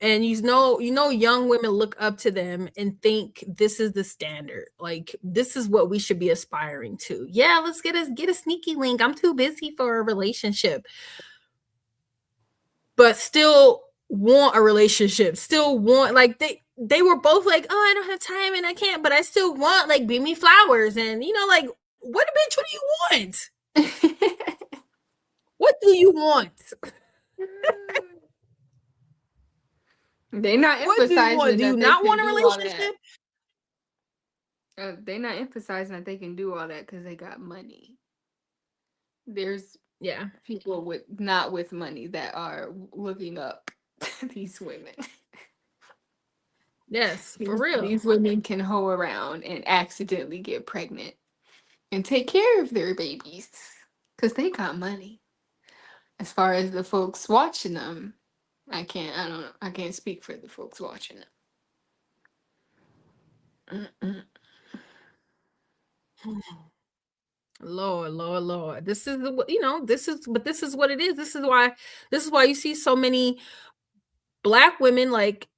and you know young women look up to them and think this is the standard. Like this is what we should be aspiring to. Yeah, let's get a sneaky link. I'm too busy for a relationship. But still want a relationship. Still want, like, they were both like, oh, I don't have time and I can't, but I still want, like, beam me flowers. And, you know, like, what do you want? What do you want? They not What do you emphasizing want? Do you that not they want a can do all relationship? that. They not emphasizing that they can do all that because they got money. There's Yeah. people not with money that are looking up to these women. Yes, for real. These women can hoe around and accidentally get pregnant and take care of their babies because they got money. As far as the folks watching them, I can't speak for the folks watching them. Lord. This is this is what it is. This is why you see so many Black women like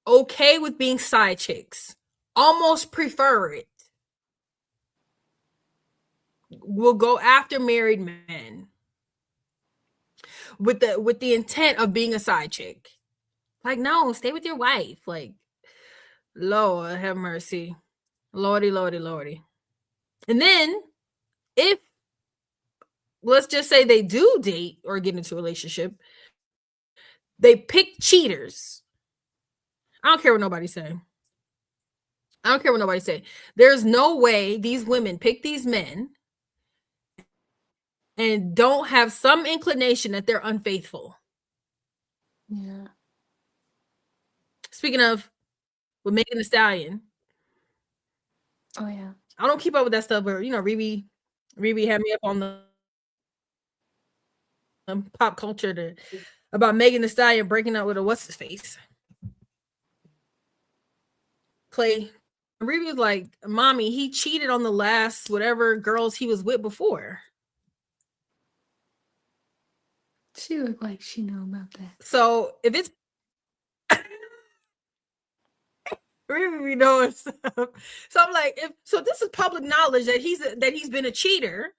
okay with being side chicks, almost prefer it. Will go after married men with the intent of being a side chick. Like, no, stay with your wife. Like, Lord have mercy. Lordy. And then if let's just say they do date or get into a relationship, they pick cheaters. I don't care what nobody's saying. There's no way these women pick these men and don't have some inclination that they're unfaithful. Yeah. Speaking of, with Megan Thee Stallion. Oh yeah. I don't keep up with that stuff, but you know, Riri had me up on the pop culture about Megan Thee Stallion breaking up with a what's his face. Clay. Riri was like, mommy, he cheated on the last whatever girls he was with before. She looked like she knew about that. So if it's Riri knows stuff. So I'm like, so this is public knowledge that he's been a cheater.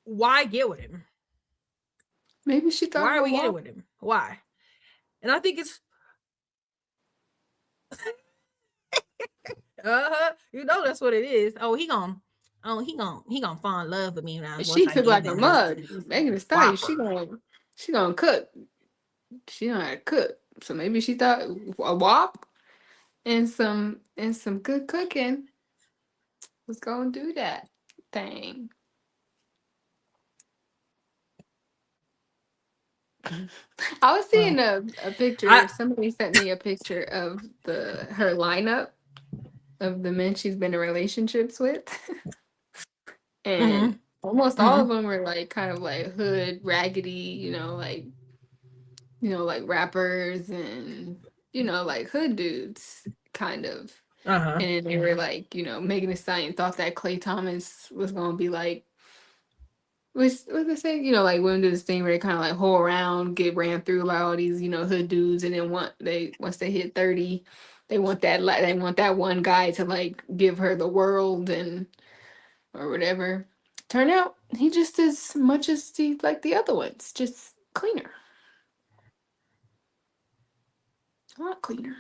Why get with him? Maybe she thought. Why are we getting with him? Why? And I think it's you know that's what it is. He gonna fall in love with me now. She took like a mug. Megan Thee Stallion, she gonna cook. She know how to cook. So maybe she thought a wop and some good cooking was gonna do that thing. I was seeing a picture. Somebody sent me a picture of her lineup of the men she's been in relationships with. And almost all of them were like kind of like hood, raggedy, like rappers and like hood dudes kind of. And they were like, Megan Thee Stallion thought that Klay Thomas was gonna be like what they say, like women do this thing where they kind of like whole around, get ran through by all these, hood dudes, and then once they hit 30, they want that one guy to like give her the world and or whatever. Turn out he just as much as like the other ones, just cleaner. A lot cleaner.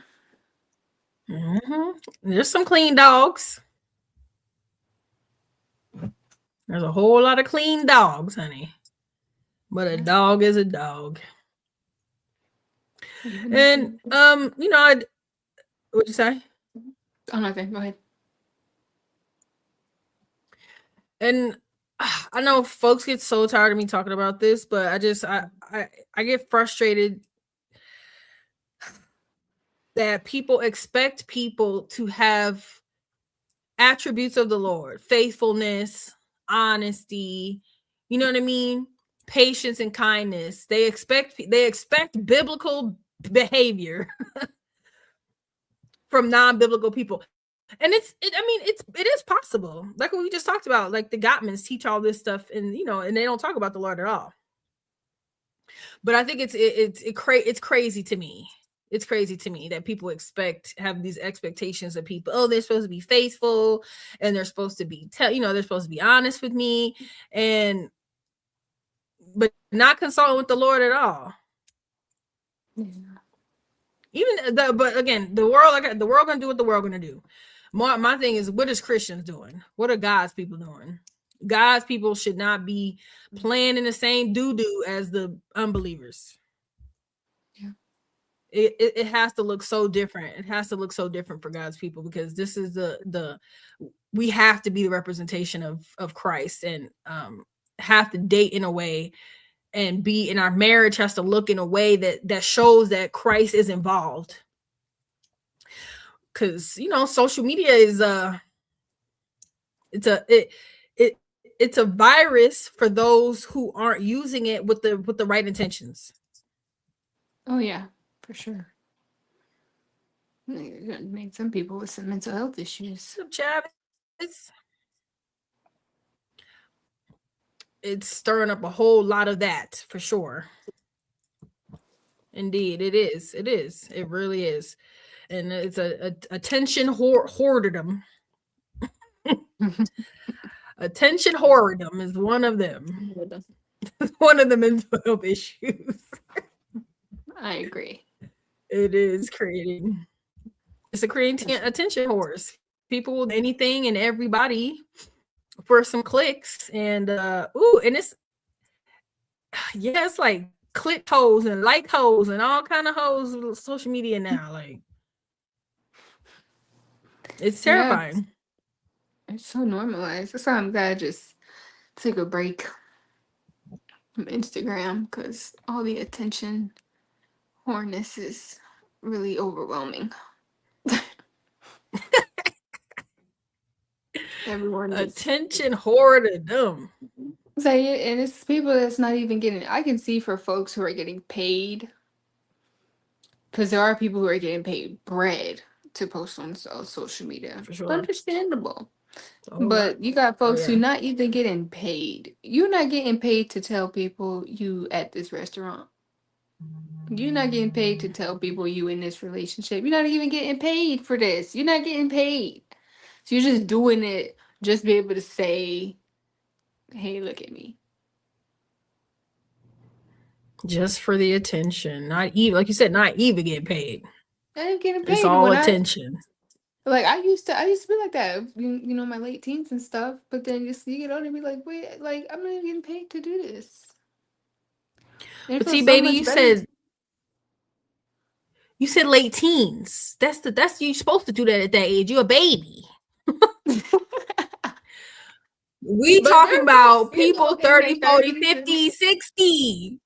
There's some clean dogs. There's a whole lot of clean dogs, honey. But a dog is a dog. And what'd you say? Oh, nothing. Go ahead. And I know folks get so tired of me talking about this, but I get frustrated that people expect people to have attributes of the Lord, faithfulness, honesty, you know what I mean? Patience and kindness. They expect biblical behavior from non-biblical people. And it is possible. Like what we just talked about, like the Gottmans teach all this stuff and and they don't talk about the Lord at all. But I think it's crazy to me. It's crazy to me that people have these expectations of people. Oh, they're supposed to be faithful and they're supposed to be they're supposed to be honest with me but not consulting with the Lord at all. Yeah. But again, the world gonna do what the world gonna do. My thing is, what is Christians doing? What are God's people doing? God's people should not be playing in the same doo-doo as the unbelievers. Yeah. It has to look so different. It has to look so different for God's people because this is we have to be the representation of Christ and have to date in a way and be in our marriage has to look in a way that shows that Christ is involved. Because social media is it's a virus for those who aren't using it with the right intentions. Oh yeah, for sure. You're gonna make some people with some mental health issues. It's stirring up a whole lot of that for sure. Indeed, it is. It is. It really is. And it's a attention hoarderdom. Attention hoarderdom is one of them. One of the mental health issues. I agree. It is creating attention whores. People with anything and everybody for some clicks and and it's like click hoes and like hoes and all kind of hoes with social media now. Like it's terrifying. Yeah, it's so normalized. That's why I'm glad I just took a break from Instagram because all the attention whoreness is really overwhelming. Everyone attention hoarderdom. And it's people that's not even getting. I can see for folks who are getting paid, because there are people who are getting paid bread to post on social media. For sure. Understandable. But you got folks who not even getting paid. You're not getting paid to tell people you at this restaurant. You're not getting paid to tell people you in this relationship. You're not even getting paid for this. You're not getting paid. So you're just doing it just be able to say, hey, look at me. Just for the attention. Not even, like you said, not even getting paid. I ain't getting paid. It's all attention. I used to be like that, my late teens and stuff. But then you get older and be like, wait, like I'm not even getting paid to do this. But see, baby, you said late teens. That's you're supposed to do that at that age. You're a baby. We talking about people 30, 40, 50, 60.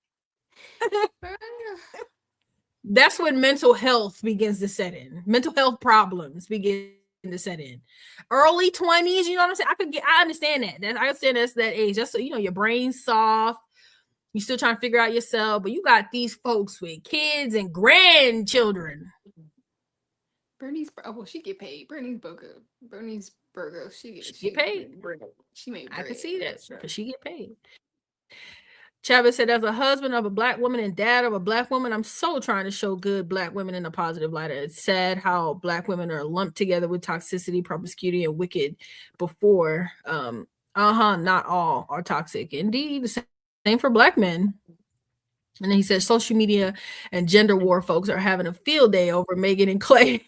That's when mental health begins to set in. Mental health problems begin to set in. Early 20s, you know what I'm saying? I understand that. I understand that's that age. That's so your brain's soft. You're still trying to figure out yourself, but you got these folks with kids and grandchildren. She get paid. Bernice Burgos, she get paid. She made bread. I can see that because she get paid. Chavez said, as a husband of a black woman and dad of a black woman, I'm so trying to show good black women in a positive light. It's sad how black women are lumped together with toxicity, promiscuity, and wicked before. Not all are toxic. Indeed, the same for black men. And then he said, social media and gender war folks are having a field day over Megan and Clay.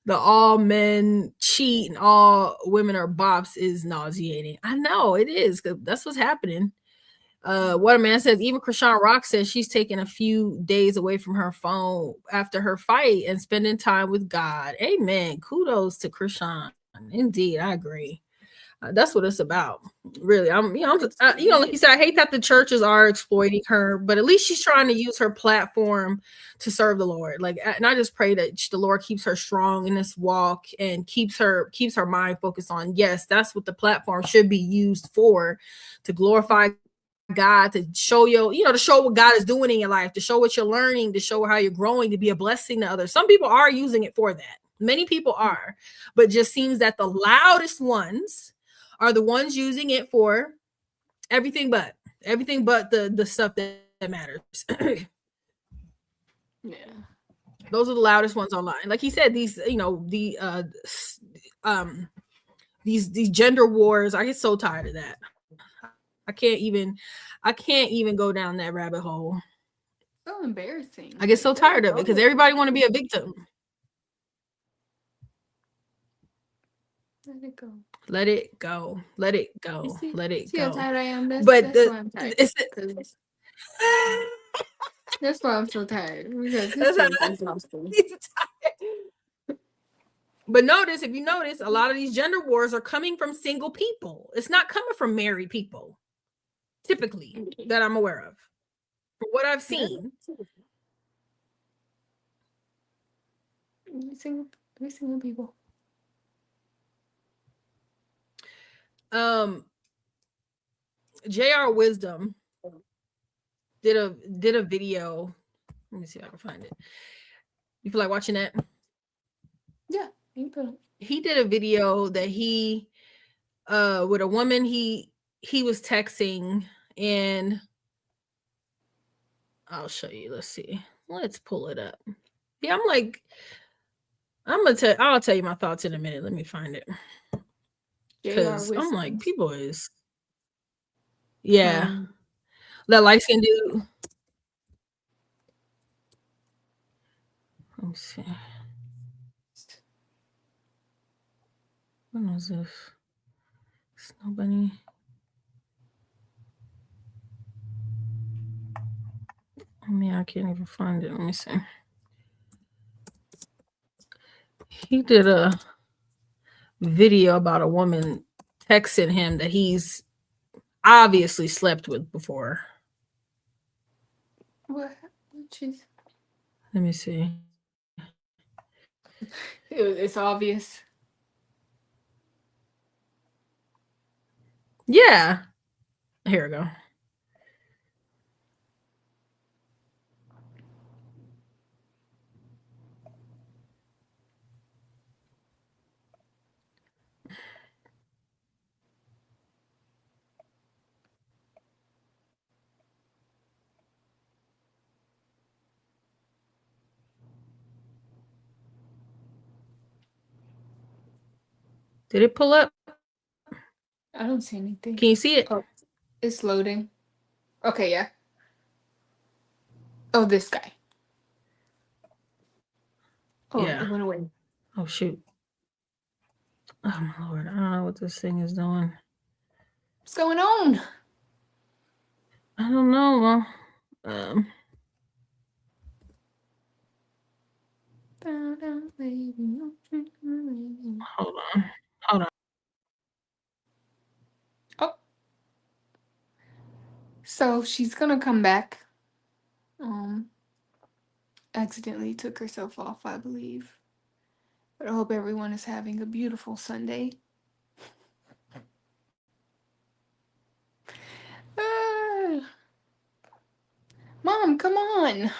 The all men cheat and all women are bops is nauseating. I know it is, because that's what's happening. What a man says, even Krishan Rock says she's taking a few days away from her phone after her fight and spending time with God. Amen. Kudos to Krishan. Indeed, I agree. That's what it's about, really. Like you said, I hate that the churches are exploiting her, but at least she's trying to use her platform to serve the Lord. Like, and I just pray that the Lord keeps her strong in this walk and keeps her mind focused on, yes, that's what the platform should be used for, to glorify God, to show to show what God is doing in your life, to show what you're learning, to show how you're growing, to be a blessing to others. Some people are using it for that. Many people are, but it just seems that the loudest ones are the ones using it for everything but the stuff that matters. Yeah. Those are the loudest ones online. Like he said, these gender wars, I get so tired of that. I can't even go down that rabbit hole. So embarrassing. I get so tired of it because everybody want to be a victim. Let it go. Let it go. Let it go. Let it See how go. tired I am? That's But why I'm tired. That's why I'm so tired. Because this is exhausting. But if you notice, a lot of these gender wars are coming from single people. It's not coming from married people, typically, that I'm aware of. From what I've seen. We single people. JR Wisdom did a video. Let me see if I can find it. You feel like watching that? Yeah, you can. He did a video that he with a woman he was texting, and I'll show you. Let's see. Let's pull it up. Yeah, I'll tell you my thoughts in a minute. Let me find it. Because I'm like, people is that light skin dude. Let me see. What was this? Snow Bunny. I mean, I can't even find it. Let me see. He did a video about a woman texting him that he's obviously slept with before. What? Let me see. It's obvious. Yeah. Here we go. Did it pull up? I don't see anything. Can you see it? Oh, it's loading. Okay, yeah. Oh, this guy. Oh, Yeah. it went away. Oh, shoot. Oh, my Lord. I don't know what this thing is doing. What's going on? I don't know. Hold on. Oh. So she's gonna come back. Accidentally took herself off, I believe. But I hope everyone is having a beautiful Sunday. Mom, come on.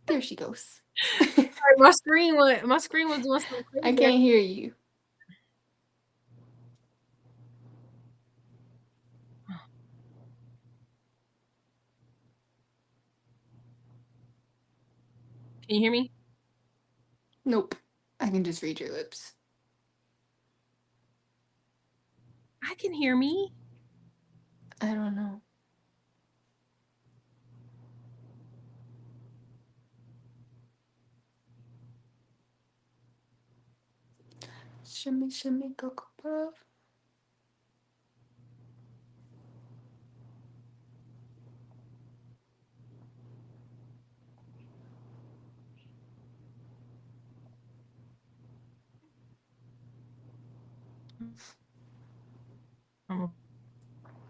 There she goes. Sorry, my screen was doing something crazy. I can't hear you. Can you hear me? Nope. I can just read your lips. I can hear me. I don't know. Shimmy, shimmy, Cocoa Puff.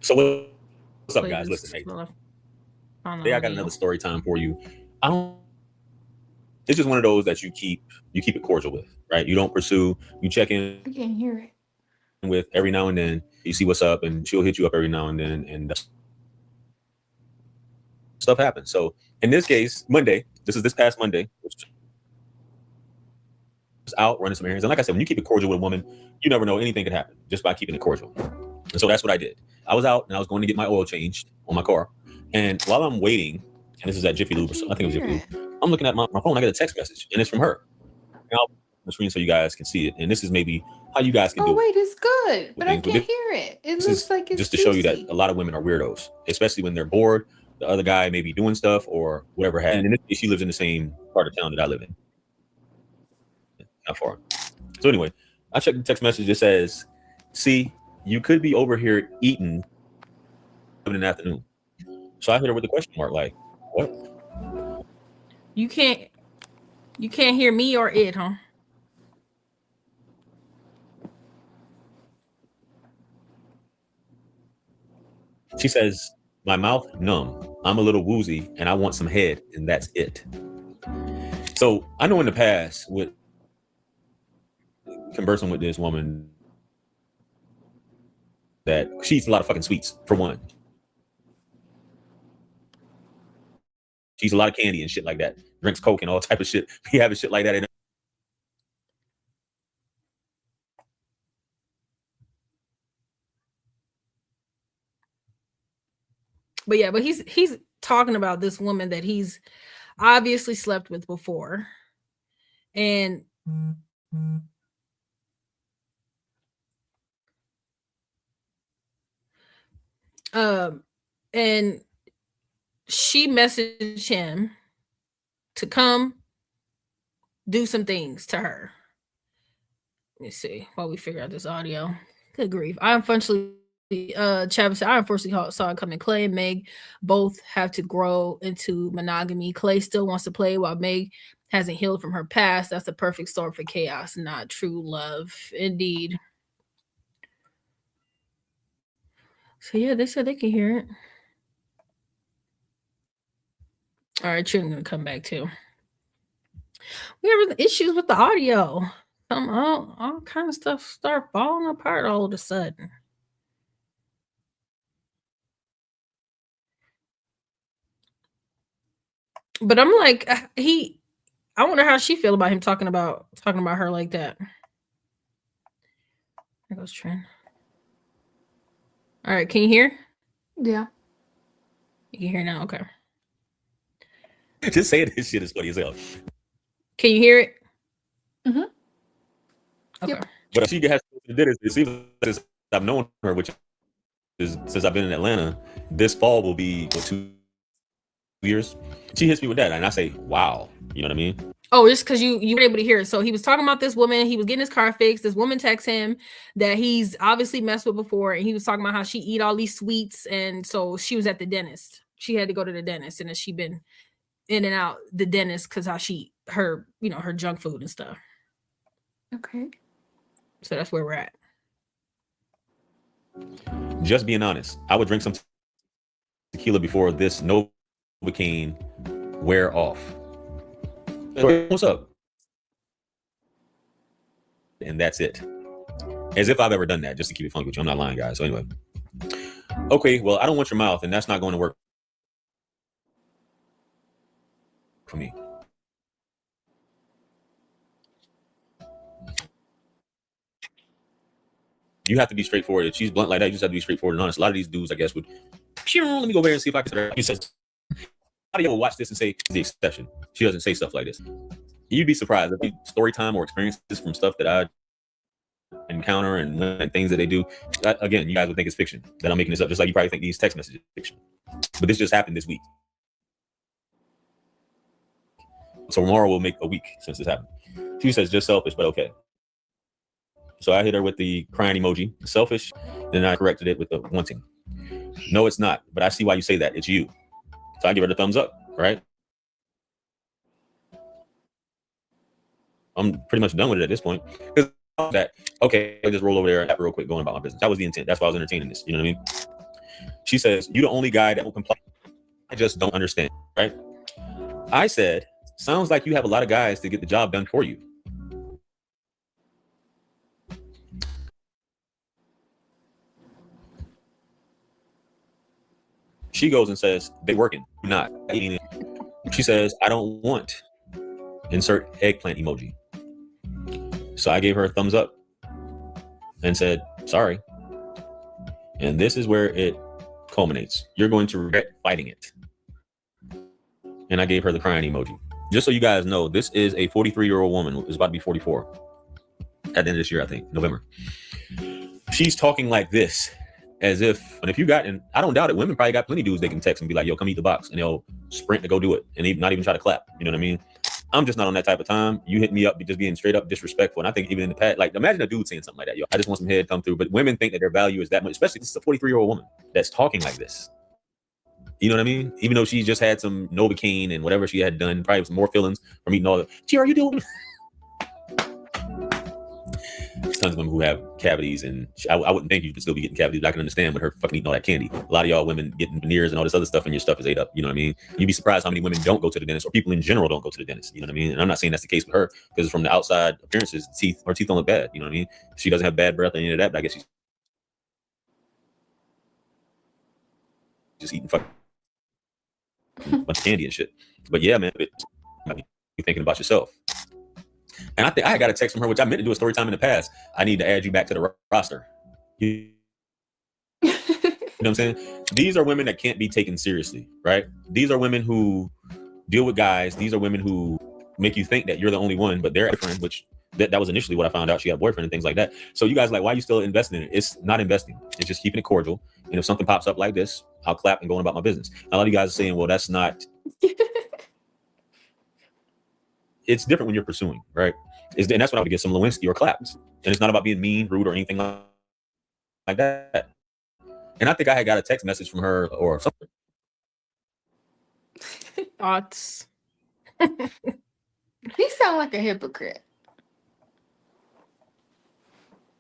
So what's up, Play guys? this Listen, hey, while I find the today I got audio. another story time for you. I don't. It's just one of those that you keep it cordial with, right? You don't pursue. You check in I can't hear it. with every now and then. You see what's up, and she'll hit you up every now and then, and stuff happens. So in this case, Monday. This past Monday. Was out running some errands, and like I said, when you keep it cordial with a woman, you never know, anything could happen just by keeping it cordial. And so that's what I did. I was out and I was going to get my oil changed on my car, and while I'm waiting, and this is at Jiffy Lube, I think it was Jiffy Lube. I'm looking at my phone. I get a text message, and it's from her. And I'll put the screen so you guys can see it. And this is maybe how you guys can do Oh wait, it's good, but I things, but can't hear it. It this looks is like it's just to show you that juicy. a lot of women are weirdos, especially when they're bored. The other guy may be doing stuff or whatever. And in this case, she lives in the same part of town that I live in. Not far. So anyway, I checked the text message. It says, "See, you could be over here eating in the afternoon." So I hit her with a question mark, like, "What?" You can't hear me or it, huh? She says, "My mouth numb. I'm a little woozy, and I want some head, and that's it." So I know in the past with conversing with this woman that she eats a lot of fucking sweets, for one. She eats a lot of candy and shit like that. Drinks Coke and all type of shit. Be having shit like that in. But yeah, but he's talking about this woman that he's obviously slept with before. And and she messaged him to come do some things to her. Let me see while we figure out this audio. Good grief. I unfortunately Travis, I unfortunately saw it coming. Clay and Meg both have to grow into monogamy. Clay still wants to play while Meg hasn't healed from her past. That's the perfect storm for chaos, not true love. Indeed. So yeah, they said they can hear it. All right, Trin's gonna come back too. We have issues with the audio. All kind of stuff start falling apart all of a sudden. But I'm like, I wonder how she feel about him talking about her like that. There goes Trin. All right, can you hear? Yeah. You can hear now. Okay. Just saying this shit is funny as hell. Can you hear it? Mm-hmm. Okay. Yep. But she has to do this. It seems like since I've known her, which is since I've been in Atlanta, this fall will be 2 years. She hits me with that, and I say, "Wow," you know what I mean? Oh, just because you were able to hear it. So he was talking about this woman. He was getting his car fixed. This woman texts him that he's obviously messed with before, and he was talking about how she eat all these sweets, and so she was at the dentist. She had to go to the dentist, and then she been in and out the dentist because how she her junk food and stuff. Okay. So that's where we're at. Just being honest, I would drink some tequila before this Novocaine wear off. What's up? And that's it. As if I've ever done that, just to keep it funny with you. I'm not lying, guys. So anyway. Okay, well, I don't want your mouth, and that's not going to work for me. You have to be straightforward. If she's blunt like that, you just have to be straightforward and honest. A lot of these dudes, I guess, would let me go over here and see if I can. You said of you will watch this and say the exception. She doesn't say stuff like this. You'd be surprised if story time or experiences from stuff that I encounter and things that they do. Again, you guys would think it's fiction, that I'm making this up, just like you probably think these text messages are fiction. But this just happened this week. So tomorrow will make a week since this happened. She says, just selfish, but okay. So I hit her with the crying emoji, selfish, then I corrected it with the wanting. No, it's not, but I see why you say that. It's you. So I give her the thumbs up, right? I'm pretty much done with it at this point. Because that, okay, I just roll over there and have real quick going about my business. That was the intent. That's why I was entertaining this. You know what I mean? She says, you're the only guy that will comply. I just don't understand, right? I said, sounds like you have a lot of guys to get the job done for you. She goes and says, they working, not eating. She says, I don't want, insert eggplant emoji. So I gave her a thumbs up and said, sorry. And this is where it culminates. You're going to regret fighting it. And I gave her the crying emoji. Just so you guys know, this is a 43-year-old woman who's about to be 44 at the end of this year, I think, November. She's talking like this, as if, and if you got, and I don't doubt it, women probably got plenty of dudes they can text and be like, yo, come eat the box. And they'll sprint to go do it and not even try to clap. You know what I mean? I'm just not on that type of time. You hit me up just being straight up disrespectful. And I think even in the past, like, imagine a dude saying something like that. Yo, I just want some head come through. But women think that their value is that much, especially this is a 43-year-old woman that's talking like this. You know what I mean? Even though she just had some Novocaine and whatever she had done, probably some more feelings from eating all the, gee, are you doing? There's tons of women who have cavities, and I wouldn't think you could still be getting cavities, but I can understand with her fucking eating all that candy. A lot of y'all women getting veneers and all this other stuff, and your stuff is ate up. You know what I mean? You'd be surprised how many women don't go to the dentist, or people in general don't go to the dentist. You know what I mean? And I'm not saying that's the case with her, because from the outside appearances, her teeth don't look bad. You know what I mean? She doesn't have bad breath or any of that, but I guess she's just eating fucking bunch of candy and shit. But yeah, man, you're thinking about yourself. And I think I got a text from her, which I meant to do a story time in the past. I need to add you back to the roster. You know what I'm saying? These are women that can't be taken seriously, right? These are women who deal with guys. These are women who make you think that you're the only one, but they're a friend, which that was initially what I found out. She had a boyfriend and things like that. So you guys like, why are you still investing in it? It's not investing. It's just keeping it cordial. And if something pops up like this, I'll clap and go on about my business. A lot of you guys are saying, well, that's not... It's different when you're pursuing, right? And that's when I would get some Lewinsky or claps. And it's not about being mean, rude, or anything like that. And I think I had got a text message from her or something. Thoughts? He sound like a hypocrite.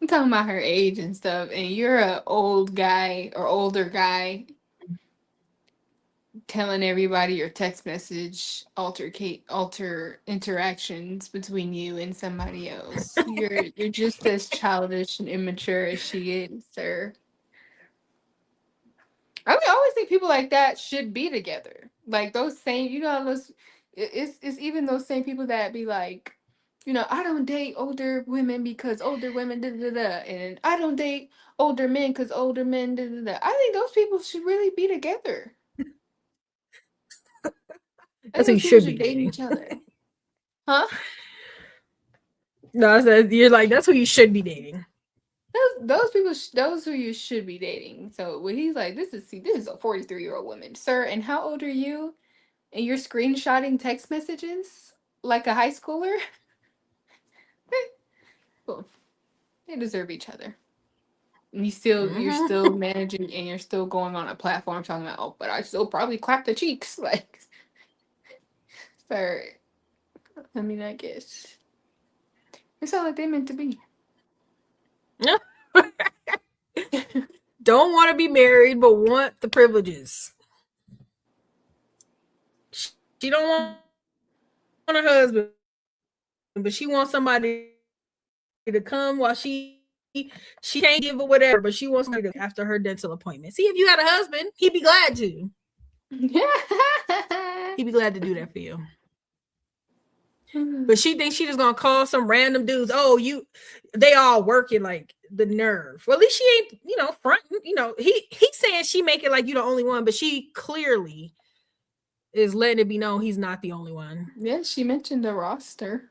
I'm talking about her age and stuff, and you're an old guy or older guy telling everybody your text message alter interactions between you and somebody else. You're just as childish and immature as she is, sir. I always think people like that should be together. Like those same, it's even those same people that be like, I don't date older women because older women da da da, and I don't date older men because older men da da da. I think those people should really be together. That's who you should be dating dating. each other. Huh? No, you're like, that's who you should be dating. Those people, those who you should be dating. So when he's like, this is a 43-year-old woman, sir, and how old are you? And you're screenshotting text messages like a high schooler? Cool. They deserve each other. And you're still managing, and you're still going on a platform talking about, oh, but I still probably clap the cheeks. Like, sir, I mean, I guess. It's all like they meant to be. Don't want to be married, but want the privileges. She don't want a husband, but she wants somebody to come while she can't give or whatever, but she wants somebody to after her dental appointment. See, if you had a husband, he'd be glad to. He'd be glad to do that for you. But she thinks she just gonna call some random dudes. Oh, they all working, like the nerve. Well, at least she ain't, fronting. He's saying she make it like you the only one, but she clearly is letting it be known he's not the only one. Yeah, she mentioned the roster.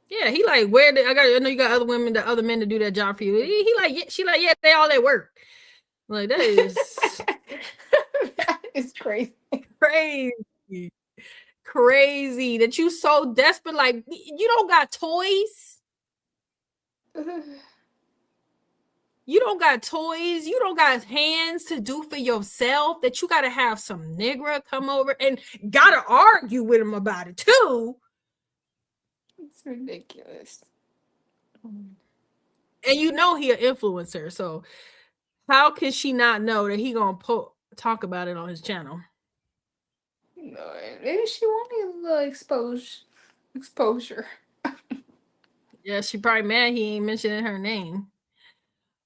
Yeah, he like, where did I know you got other women, the other men to do that job for you. He like, yeah, she like, yeah, they all at work. Like, that is That is crazy. crazy that you so desperate. Like, you don't got toys. You don't got toys. You don't got hands to do for yourself, that you got to have some nigga come over and got to argue with him about it too. It's ridiculous. And you know he an influencer, so how can she not know that he gonna talk about it on his channel? No, maybe she wanted a little exposure. Yeah, she probably mad he ain't mentioning her name.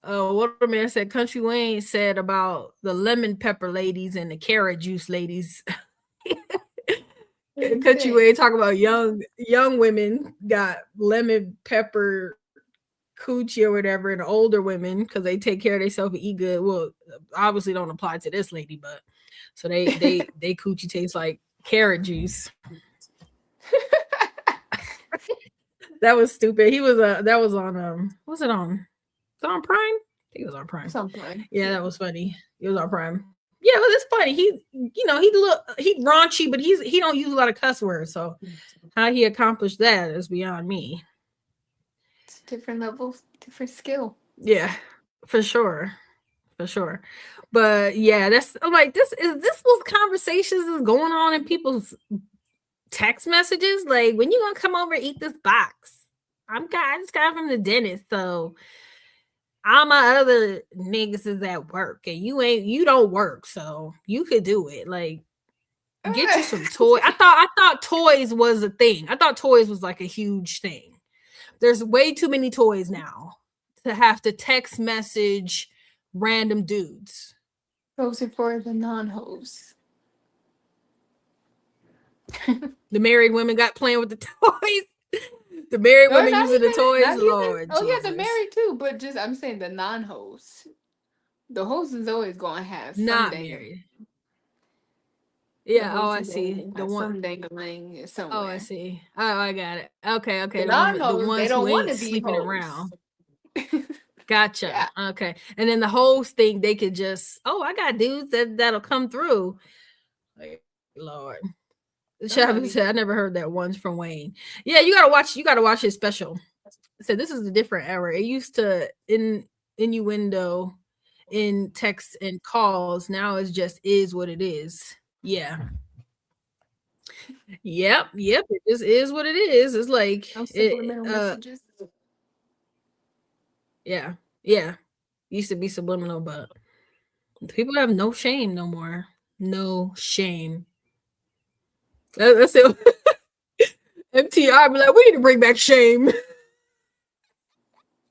Waterman said Country Wayne said about the lemon pepper ladies and the carrot juice ladies. Country Wayne talk about young women got lemon pepper coochie or whatever, and older women, because they take care of themselves and eat good. Well, obviously don't apply to this lady, but so they coochie tastes like carrot juice. That was stupid. He was that was on was it on? It's on Prime? I think it was on Prime. Something. Yeah, that was funny. It was on Prime. Yeah, well, it's funny. He raunchy, but he don't use a lot of cuss words. So how he accomplished that is beyond me. It's different levels, different skill. Yeah, for sure. But yeah, I'm like, this was conversations is going on in people's text messages. Like, when you gonna come over and eat this box? I just got from the dentist, so all my other niggas is at work, and you don't work, so you could do it. Like, get you some toys. I thought toys was a thing. I thought toys was like a huge thing. There's way too many toys now to have to text message random dudes. Those are for the non-hoes. The married women got playing with the toys. The married women using the toys. Lord, oh Jesus. yeah, the married too, but just I'm saying the non-hoes. The hoes is always gonna have Not something. married. Yeah. Oh, I see. The one some dangling somewhere. Oh, I see. Oh, I got it. Okay. The The ones they don't who want ain't to be sleeping hoes. around. Gotcha. Yeah. Okay. And then the hoes think they could just, I got dudes that'll come through. Like, Lord. Travis said, I never heard that once from Wayne. Yeah, you gotta watch his special. So this is a different era. It used to innuendo in texts and calls. Now it's just is what it is. Yeah. Yep. It just is what it is. It's like subliminal messages. Yeah. Used to be subliminal, but people have no shame no more. No shame. That's it. MTR be like, we need to bring back shame.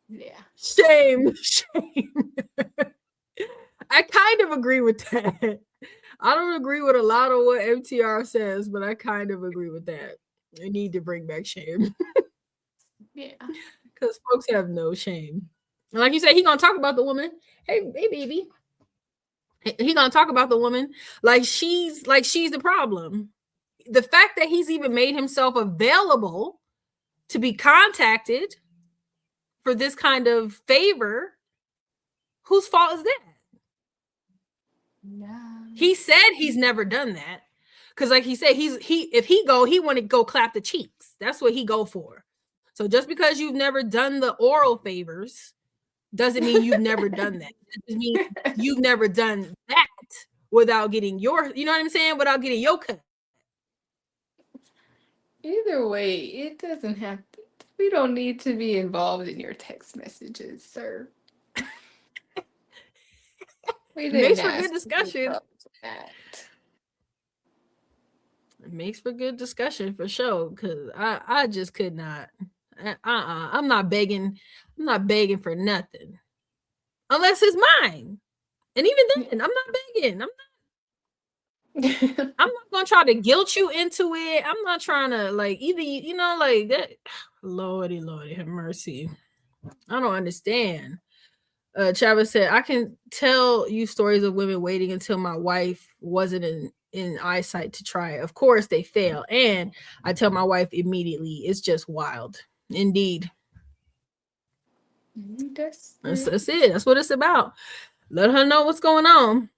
Yeah. Shame. I kind of agree with that. I don't agree with a lot of what MTR says, but I kind of agree with that. We need to bring back shame. Yeah. Because folks have no shame. And like you said, he gonna talk about the woman. Hey baby. He gonna talk about the woman like she's the problem. The fact that he's even made himself available to be contacted for this kind of favor, whose fault is that? Yeah. He said he's never done that. Because like he said, if he want to go clap the cheeks. That's what he go for. So just because you've never done the oral favors doesn't mean you've never done that. It just means you've never done that without getting your, you know what I'm saying? Without getting your cut. Either way, it doesn't have to. We don't need to be involved in your text messages, sir. It makes for good discussion. It makes for good discussion for sure. Because I just could not. I'm not begging. I'm not begging for nothing, unless it's mine. And even then, I'm not begging. I'm not gonna try to guilt you into it. I'm not trying to like either, like that. Lordy, have mercy. I don't understand. Chavez said, I can tell you stories of women waiting until my wife wasn't in eyesight to try it. Of course, they fail. And I tell my wife immediately. It's just wild. Indeed. That's it. That's what it's about. Let her know what's going on.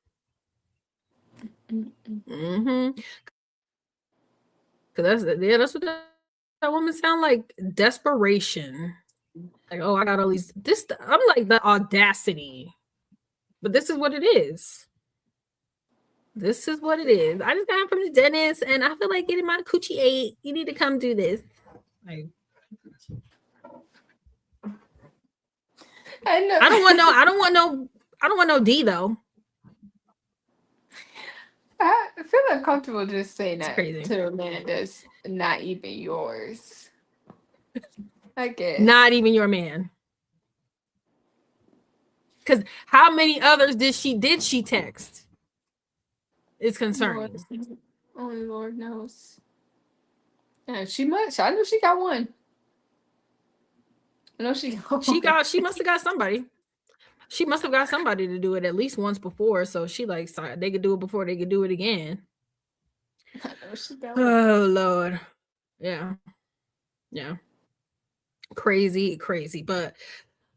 Mm-hmm. Cause that's what that woman sound like. Desperation. Like, oh, I got all these. I'm like the audacity. But this is what it is. This is what it is. I just got from the dentist, and I feel like getting my coochie ate. You need to come do this. Like, I know. I don't want no D though. I feel uncomfortable just saying that crazy. to a man that's not even yours. I guess. Not even your man. Because how many others did she text? It's concerning. Only Lord knows. Yeah, she must. I know she got one. I know she got one. She must have got somebody. She must have got somebody to do it at least once before. So she like they could do it before they could do it again. I know she got one. Oh Lord. Yeah. Yeah. Crazy. But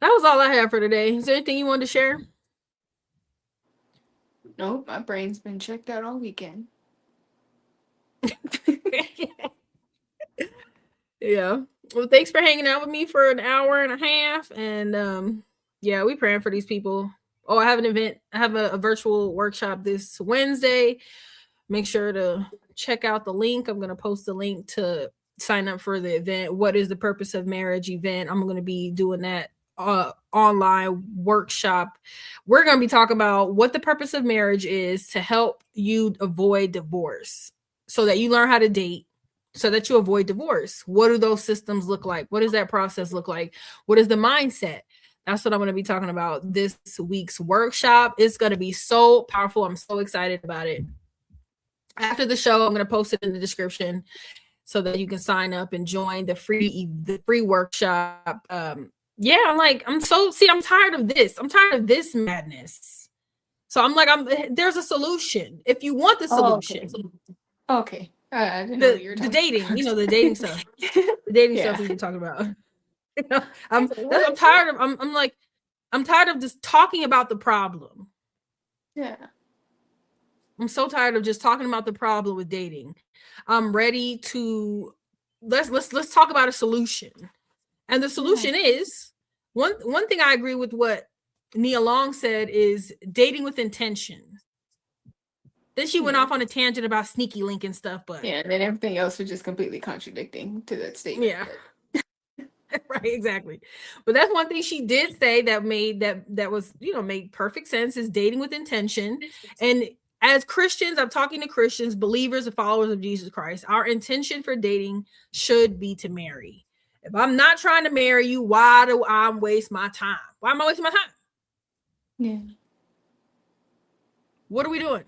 that was all I have for today. Is there anything you wanted to share? Nope, my brain's been checked out all weekend. Yeah. Well, thanks for hanging out with me for an hour and a half. And yeah, we praying for these people. Oh, I have an event. I have a virtual workshop this Wednesday. Make sure to check out the link. I'm going to post the link to sign up for the event. What is the purpose of marriage event? I'm going to be doing that online workshop. We're going to be talking about what the purpose of marriage is to help you avoid divorce, so that you learn how to date, so that you avoid divorce. What do those systems look like? What does that process look like? What is the mindset? That's what I'm going to be talking about this week's workshop. It's going to be so powerful. I'm so excited about it. After the show, I'm going to post it in the description so that you can sign up and join the free workshop. Yeah, I'm tired of this. I'm tired of this madness. So I'm like, there's a solution. If you want the solution. Oh, okay. I didn't know what you were talking the dating, the dating stuff. The dating stuff we've been talking about. I'm tired of I'm tired of just talking about the problem. Yeah. I'm so tired of just talking about the problem with dating. I'm ready to let's talk about a solution. And the solution is one thing I agree with what Nia Long said is dating with intention. Then she went off on a tangent about sneaky link and stuff, but and then everything else was just completely contradicting to that statement. Yeah. Right, exactly. But that's one thing she did say that made made perfect sense, is dating with intention. And as Christians, I'm talking to Christians, believers and followers of Jesus Christ, our intention for dating should be to marry. If I'm not trying to marry you, why do I waste my time? Why am I wasting my time? Yeah. What are we doing?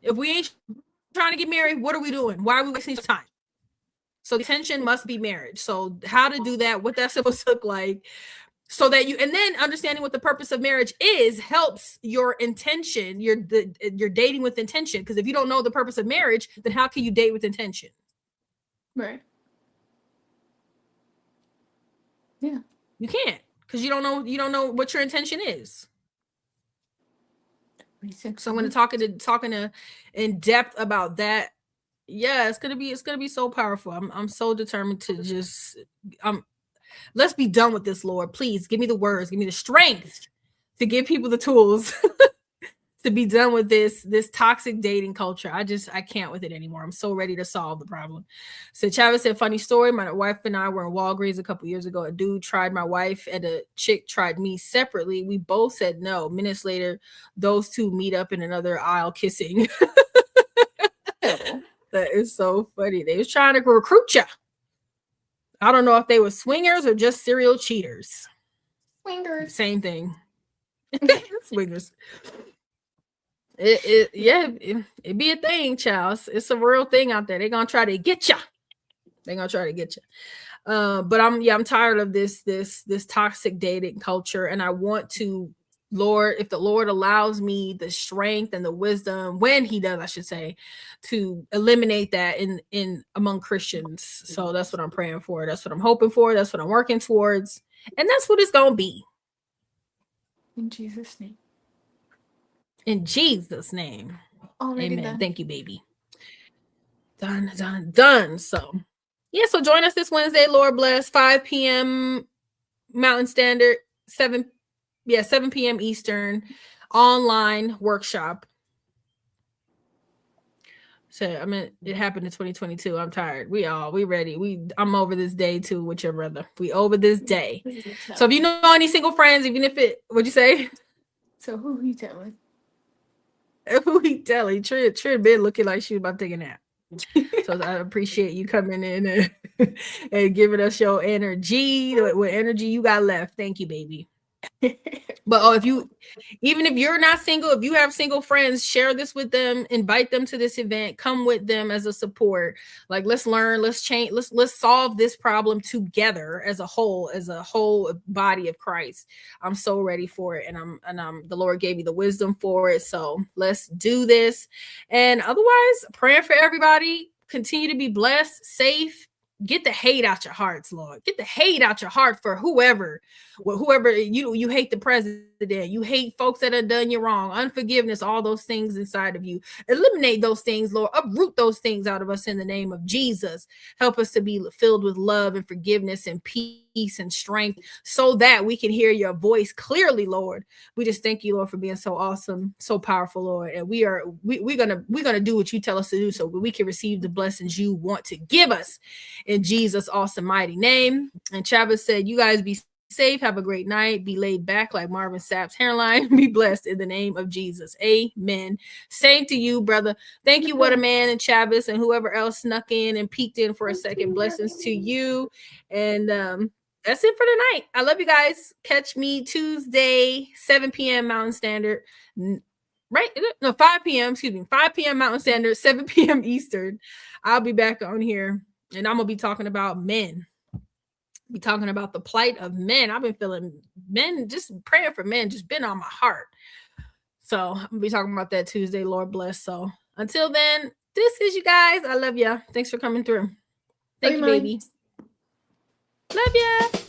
If we ain't trying to get married, what are we doing? Why are we wasting time? So intention must be marriage. So how to do that, what that's supposed to look like, so that you, and then understanding what the purpose of marriage is helps your intention, you're dating with intention. Because if you don't know the purpose of marriage, then how can you date with intention? Right. Yeah. You can't, because you don't know what your intention is. So I'm going to talking in depth about that. Yeah, it's gonna be so powerful. I'm so determined to just let's be done with this, Lord. Please give me the words, give me the strength to give people the tools to be done with this toxic dating culture. I can't with it anymore. I'm so ready to solve the problem. So Chavez said, funny story. My wife and I were in Walgreens a couple years ago. A dude tried my wife and a chick tried me separately. We both said no. Minutes later, those two meet up in another aisle kissing. That is so funny. They was trying to recruit you. I don't know if they were swingers or just serial cheaters. Swingers. Same thing. Swingers. It be a thing, child. It's a real thing out there. They're gonna try to get you. They're gonna try to get you. But I'm tired of this toxic dating culture, and I want to, Lord, if the Lord allows me the strength and the wisdom, when He does, I should say, to eliminate that in among Christians. So that's what I'm praying for. That's what I'm hoping for. That's what I'm working towards, and that's what it's gonna be. In Jesus' name. In Jesus' name. Already Amen. done. Thank you, baby. Done. So, yeah, so join us this Wednesday, Lord bless, 5 p.m. Mountain Standard, 7 p.m. Eastern, online workshop. So, I mean, it happened in 2022. I'm tired. We ready. I'm over this day too with your brother. We over this day. So if you know any single friends, even if what'd you say? So who he telling? Who he telling? Trid been looking like she was about to take a nap. So I appreciate you coming in and giving us your energy. What energy you got left? Thank you, baby. But even if you're not single, if you have single friends, share this with them, invite them to this event, come with them as a support. Like, let's learn, let's change, let's solve this problem together as a whole body of Christ. I'm so ready for it, and I'm the Lord gave me the wisdom for it. So let's do this. And otherwise, praying for everybody. Continue to be blessed, safe. Get the hate out your hearts, Lord. Get the hate out your heart for whoever you hate the president, you hate folks that have done you wrong, unforgiveness, all those things inside of you. Eliminate those things, Lord. Uproot those things out of us in the name of Jesus. Help us to be filled with love and forgiveness and peace and strength so that we can hear your voice clearly, Lord. We just thank you, Lord, for being so awesome, so powerful, Lord. And we're gonna do what you tell us to do so we can receive the blessings you want to give us in Jesus' awesome mighty name. And Travis said, you guys be safe, have a great night, be laid back like Marvin Sapp's hairline, be blessed in the name of Jesus. Amen. Same to you, brother. Thank you, What a Man, and Travis, and whoever else snuck in and peeked in for a second. Blessings to you. And that's it for tonight. I love you guys. Catch me Tuesday, 7 p.m. Mountain Standard. Right? No, 5 p.m. 5 p.m. Mountain Standard, 7 p.m. Eastern. I'll be back on here, and I'm gonna be talking about men. Be talking about the plight of men. I've been feeling men, just praying for men, just been on my heart. So I'm gonna be talking about that Tuesday, Lord bless. So until then, this is you guys. I love ya. Thanks for coming through. Thank you, baby. Love ya.